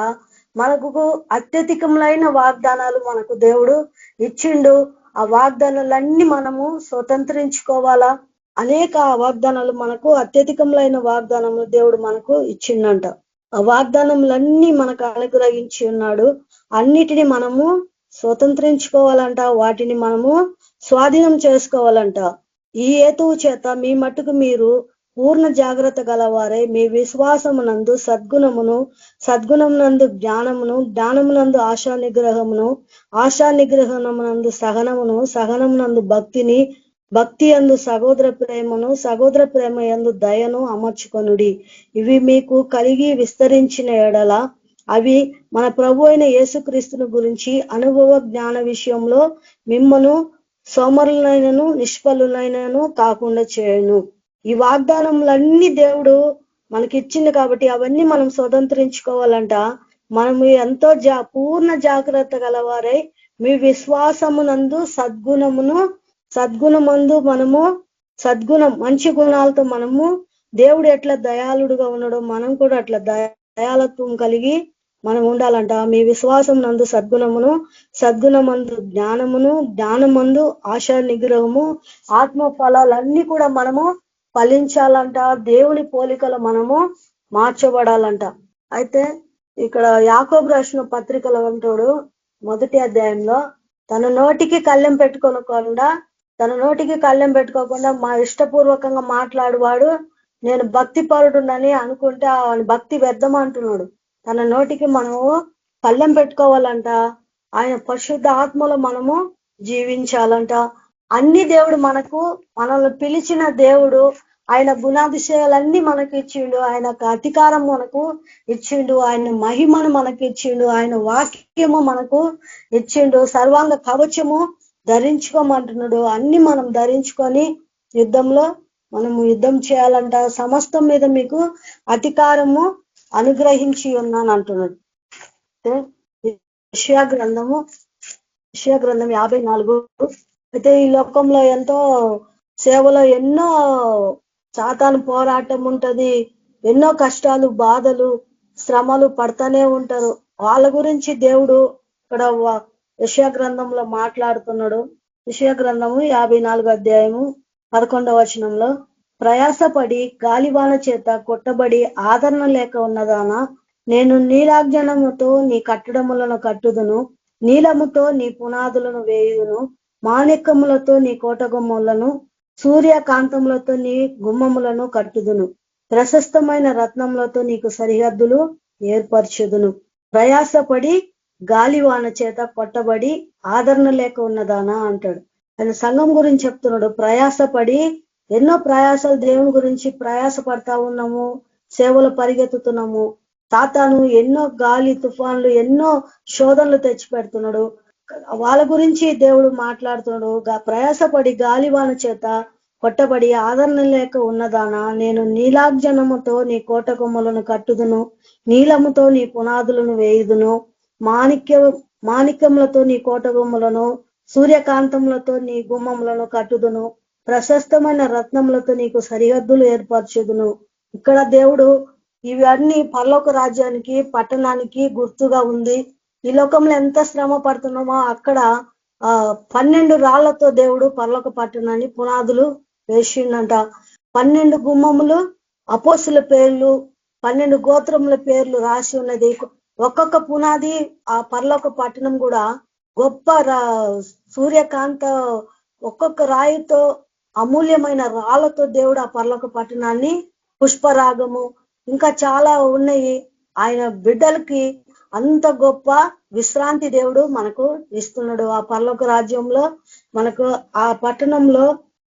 మనకు అత్యధికములైన వాగ్దానాలు మనకు దేవుడు ఇచ్చిండు. ఆ వాగ్దానాలన్నీ మనము స్వతంత్రించుకోవాలా. అనేక వాగ్దానాలు మనకు అత్యధికములైన వాగ్దానములు దేవుడు మనకు ఇచ్చిండంట. ఆ వాగ్దానములన్నీ మనకు అనుగ్రహించి ఉన్నాడు. అన్నిటిని మనము స్వతంత్రించుకోవాలంట. వాటిని మనము స్వాధీనం చేసుకోవాలంట. ఈ హేతువు చేత మీ మట్టుకు మీరు పూర్ణ జాగ్రత్త గలవారై మీ విశ్వాసమునందు సద్గుణమునందు జ్ఞానమునందు ఆశానిగ్రహమునందు సహనమునందు భక్తి యందు సహోదర ప్రేమ యందు దయను అమర్చుకొనుడి. ఇవి మీకు కలిగి విస్తరించిన ఎడల అవి మన ప్రభు అయిన యేసుక్రీస్తుని గురించి అనుభవ జ్ఞాన విషయంలో మిమ్మను సోమరులైనను నిష్ఫలులైనను కాకుండా చేయను. ఈ వాగ్దానములన్నీ దేవుడు మనకి ఇచ్చింది కాబట్టి అవన్నీ మనం స్వతంత్రించుకోవాలంట. మనము ఎంతో పూర్ణ జాగ్రత్త గలవారై మీ విశ్వాసమునందు సద్గుణమందు మనము మంచి గుణాలతో మనము దేవుడు ఎట్లా దయాళుడుగా ఉన్నాడో మనం కూడా అట్లా దయాలత్వం కలిగి మనం ఉండాలంట. మీ విశ్వాసం నందు సద్గుణమును, సద్గుణమందు జ్ఞానమును, జ్ఞానమందు ఆశా నిగ్రహము, ఆత్మ ఫలాలన్నీ కూడా మనము ఫలించాలంట. దేవుని పోలికలు మనము మార్చబడాలంట. అయితే ఇక్కడ యాకోబు రాసిన పత్రికలో అంటాడు 1వ అధ్యాయంలో, తన నోటికి కళ్ళెం పెట్టుకోకుండా మా ఇష్టపూర్వకంగా మాట్లాడువాడు నేను భక్తి పరుడునని అనుకుంటే ఆ భక్తి వ్యర్థం అంటున్నాడు. తన నోటికి మనము కళ్ళెం పెట్టుకోవాలంట. ఆయన పరిశుద్ధ ఆత్మలో మనము జీవించాలంట. అన్ని దేవుడు మనల్ని పిలిచిన దేవుడు, ఆయన గుణాతిశయాలన్నీ మనకి ఇచ్చిండు. ఆయన అధికారం మనకు ఇచ్చిండు. ఆయన మహిమను మనకి ఇచ్చిండు. ఆయన వాక్యము మనకు ఇచ్చిండు. సర్వాంగ కవచము ధరించుకోమంటున్నాడు. అన్ని మనం ధరించుకొని యుద్ధంలో మనము యుద్ధం చేయాలంట. సమస్తం మీద మీకు అధికారము అనుగ్రహించి ఉన్నాను అంటున్నాడు. యెషయా గ్రంథం 54. అయితే ఈ లోకంలో ఎంతో సేవలో ఎన్నో సాతాను పోరాటం ఉంటది. ఎన్నో కష్టాలు, బాధలు, శ్రమలు పడతానే ఉంటారు. వాళ్ళ గురించి దేవుడు ఇక్కడ యెషయా గ్రంథంలో మాట్లాడుతున్నాడు. యెషయా గ్రంథము 54వ అధ్యాయము 11వ వచనంలో, ప్రయాసపడి గాలివాన చేత కొట్టబడి ఆదరణ లేక ఉన్నదానా, నేను నీలాజ్ఞనముతో నీ కట్టడములను కట్టుదును, నీలముతో నీ పునాదులను వేయుదును, మాణిక్యములతో నీ కోటగుమ్మలను, సూర్యకాంతములతో నీ గుమ్మములను కట్టుదును, ప్రశస్తమైన రత్నములతో నీకు సరిహద్దులు ఏర్పరచుదును. ప్రయాసపడి గాలివాన చేత కొట్టబడి ఆదరణ లేక ఉన్నదానా అంటాడు. ఆయన సంఘం గురించి చెప్తున్నాడు. ప్రయాసపడి ఎన్నో ప్రయాసాలు దేవుని గురించి ప్రయాస పడతా ఉన్నాము, సేవలు పరిగెత్తుతున్నాము. సాతాను ఎన్నో గాలి తుఫాన్లు, ఎన్నో శోధనలు తెచ్చి పెడుతున్నాడు. వాళ్ళ గురించి దేవుడు మాట్లాడుతున్నాడు. ప్రయాసపడి గాలివాన చేత కొట్టబడి ఆదరణ లేక ఉన్నదానా, నేను నీలాజ్ఞనముతో నీ కోటకొమ్మలను కట్టుదును, నీలముతో నీ పునాదులను వేయుదును, మాణిక్యములతో నీ కోటగుమ్మలను, సూర్యకాంతములతో నీ గుమ్మములను కట్టుదును, ప్రశస్తమైన రత్నములతో నీకు సరిహద్దులు ఏర్పరచుదును. ఇక్కడ దేవుడు ఇవన్నీ పరలోక రాజ్యానికి, పట్టణానికి గుర్తుగా ఉంది. ఈ లోకంలో ఎంత శ్రమ పడుతున్నామో అక్కడ 12 రాళ్లతో దేవుడు పరలోక పట్టణాన్ని పునాదులు వేసిండంట. 12 గుమ్మములు అపోస్తుల పేర్లు, 12 గోత్రముల పేర్లు రాసి ఉన్నది. ఒక్కొక్క పునాది ఆ పరలోక పట్టణం కూడా గొప్ప సూర్యకాంత ఒక్కొక్క రాయితో, అమూల్యమైన రాళ్లతో దేవుడు ఆ పరలోక పట్టణాన్ని, పుష్పరాగము ఇంకా చాలా ఉన్నాయి. ఆయన బిడ్డలకి అంత గొప్ప విశ్రాంతి దేవుడు మనకు ఇస్తున్నాడు. ఆ పరలోక రాజ్యంలో మనకు ఆ పట్టణంలో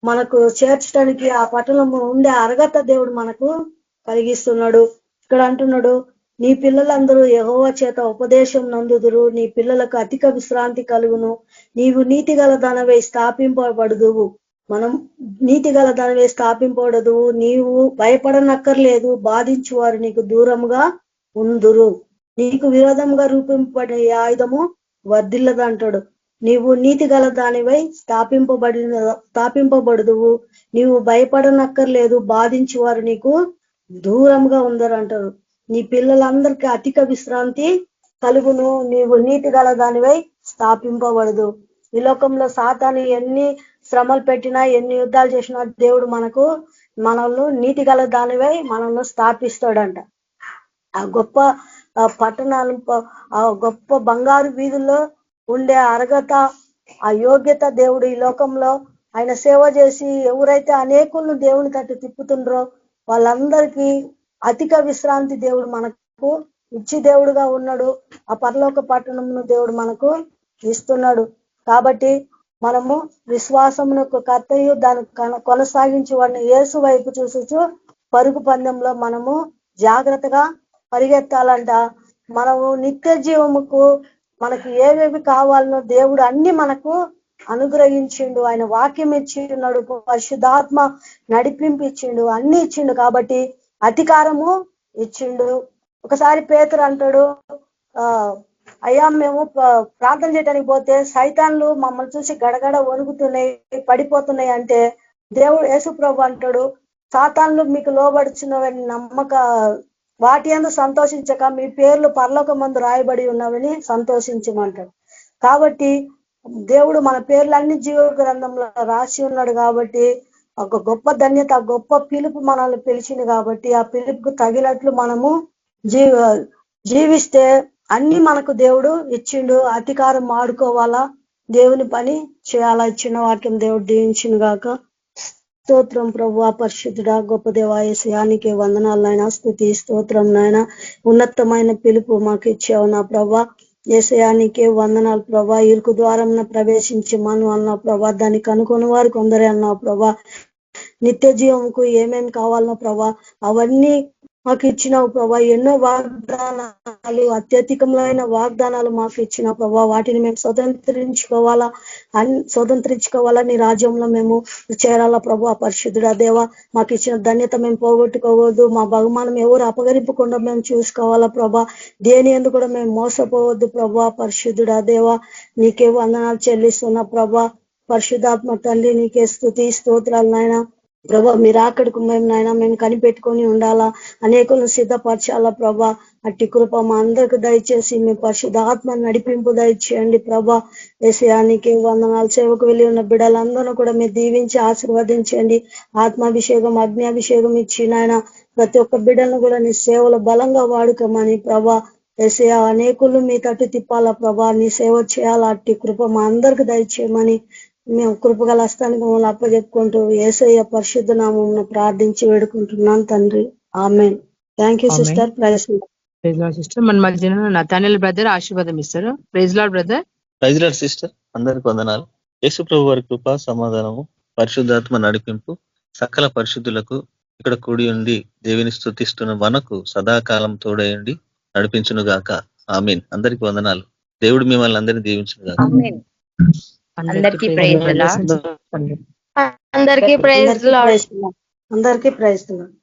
మనకు చేర్చడానికి, ఆ పట్టణంలో ఉండే అర్హత దేవుడు మనకు కలిగిస్తున్నాడు. ఇక్కడ అంటున్నాడు, నీ పిల్లలందరూ యెహోవా చేత ఉపదేశం నందుదురు, నీ పిల్లలకు అధిక విశ్రాంతి కలుగును, నీవు నీతి గల దానవై స్థాపింపబడుదువు. మనం నీతి గల దానివే స్థాపింపబడదు, నీవు భయపడనక్కర్లేదు, బాధించు వారు నీకు దూరంగా ఉందురు, నీకు విరోధంగా రూపింపబడే ఆయుధము వర్ధిల్లదంటాడు. నీవు నీతి గల దానివై స్థాపింపబడుదువు, నీవు భయపడనక్కర్లేదు, బాధించు వారు నీకు దూరంగా ఉందరు అంటారు. నీ పిల్లలందరికీ అధిక విశ్రాంతి కలుగును, నీవు నీతి గల దానివై స్థాపింపబడదు. ఈ లోకంలో సాతాను ఎన్ని శ్రమలు పెట్టినా, ఎన్ని యుద్ధాలు చేసినా దేవుడు మనల్ని నీతి గల దానివై మనల్ని స్థాపిస్తాడంట. ఆ గొప్ప పట్టణాలు, ఆ గొప్ప బంగారు వీధుల్లో ఉండే అర్హత, ఆ యోగ్యత దేవుడు ఈ లోకంలో ఆయన సేవ చేసి ఎవరైతే అనేకులను దేవుని తట్టు తిప్పుతుండ్రో వాళ్ళందరికీ అధిక విశ్రాంతి దేవుడు మనకు ఇచ్చి దేవుడుగా ఉన్నాడు. ఆ పరలోక పట్టణంను దేవుడు మనకు ఇస్తున్నాడు. కాబట్టి మనము విశ్వాసమునకు కర్తయు దాన్ని కొనసాగించి వాడిని యేసు వైపు చూసుచు పరుగు పందెంలో మనము జాగ్రత్తగా పరిగెత్తాలంట. మనము నిత్య జీవముకు మనకు ఏవేవి కావాలనో దేవుడు అన్ని మనకు అనుగ్రహించిండు. ఆయన వాక్యం ఇచ్చిండు, పరిశుద్ధాత్మ నడిపింపు ఇచ్చిండు, అన్ని ఇచ్చిండు. కాబట్టి అధికారము ఇచ్చిండు. ఒకసారి పేతురు అంటాడు, అయ్యా మేము ప్రార్థన చేయడానికి పోతే సైతాన్లు మమ్మల్ని చూసి గడగడ వణుకుతున్నాయి, పడిపోతున్నాయి అంటే దేవుడు యేసు ప్రభు అంటాడు, సాతాన్లు మీకు లోబడుచున్నవని వాటి యందు సంతోషించక మీ పేర్లు పరలోకమందు రాయబడి ఉన్నవని సంతోషించమంటాడు. కాబట్టి దేవుడు మన పేర్లన్నీ జీవ గ్రంథంలో రాసి ఉన్నాడు. కాబట్టి ఒక గొప్ప ధన్యత, గొప్ప పిలుపు మనల్ని పిలిచింది. కాబట్టి ఆ పిలుపుకు తగినట్లు మనము జీవిస్తే అన్ని మనకు దేవుడు ఇచ్చిండు. అధికారం ఆడుకోవాలా, దేవుని పని చేయాలా. ఇచ్చిన వాక్యం దేవుడు దీవించిన గాక. స్తోత్రం ప్రభువా, పరిశుద్ధుడా, గొప్ప దేవా యేసయ్యానికి వందనాలు నాయన, స్తుతి స్తోత్రం నాయన. ఉన్నతమైన పిలుపు మాకు ఇచ్చావు నా ప్రభా. యేసయ్యానికే వందనాలు ప్రభా. ఇరుకు ద్వారం ప్రవేశించి మనం అన్నావు ప్రభా. దాన్ని కనుకొని వారు కొందరే అన్నావు ప్రభా. నిత్య జీవంకు ఏమేమి కావాలనో ప్రభా అవన్నీ మాకు ఇచ్చినావు ప్రభా. ఎన్నో వాగ్దానాలు, అత్యధికమైన వాగ్దానాలు మాకు ఇచ్చిన ప్రభా. వాటిని మేము స్వతంత్రించుకోవాలా నీ రాజ్యంలో మేము చేరాలా ప్రభా. పరిశుద్ధుడా దేవా, మాకు ఇచ్చిన ధన్యత మేము పోగొట్టుకోవద్దు. మా బహుమానం ఎవరు అపగరింపకుండా మేము చూసుకోవాలా ప్రభా. దేని ఎందుకు కూడా మేము మోసపోవద్దు ప్రభా. పరిశుద్ధుడా దేవా, నీకే వందనాలు చెల్లిస్తున్నా ప్రభా. పరిశుద్ధాత్మ తండ్రి, నీకే స్తుతి స్తోత్రాలు నాయన ప్రభా. మీరు అక్కడికి మేము కనిపెట్టుకొని ఉండాలా, అనేకులను సిద్ధపరచాలా ప్రభా. అట్టి కృప మా అందరికి దయచేసి మీ పరిశుద్ధాత్మ నడిపింపు దయచేయండి ప్రభా. యేసయ్యానికి వందనాలు. సేవకు వెళ్ళి ఉన్న బిడ్డలందరూ కూడా మీరు దీవించి ఆశీర్వదించండి. ఆత్మాభిషేకం, అగ్నిభిషేకం ఇచ్చి నాయన ప్రతి ఒక్క బిడ్డలను కూడా నీ సేవలో బలంగా వాడుకోమని ప్రభా. యేసయ్య అనేకులు మీ తట్టు తిప్పాలా ప్రభా. నీ సేవ చేయాలా. అట్టి కృప మా అందరికి దయచేయమని మేము కృపగల హస్తానికి మమ్మల్ని అప్పచెప్పుకుంటూ యేసయ్య పరిశుద్ధ నామం ప్రార్థించి వేడుకుంటున్నాను తండ్రి. Amen. Thank you sister. Praise sister. మన మధ్యన నతానియల్ బ్రదర్ ఆశీర్వాదం ఇస్తారు. Praise Lord brother. Praise Lord sister. అందరికి వందనాలు. యేసు ప్రభు వారి కృప, సమాధానము, పరిశుద్ధాత్మ నడిపింపు సకల పరిశుద్ధులకు ఇక్కడ కూడి ఉండి దేవుని స్తుతిస్తున్న మనకు సదాకాలం తోడయండి నడిపించును గాక. ఆమీన్. అందరికి వందనాలు. దేవుడు మిమ్మల్ని అందరినీ దీవించును గాక. అందరికీ ప్రైజ్ అందరికీ ప్రైజ్ లార్డ్. అందరికీ ప్రైజ్ లార్డ్.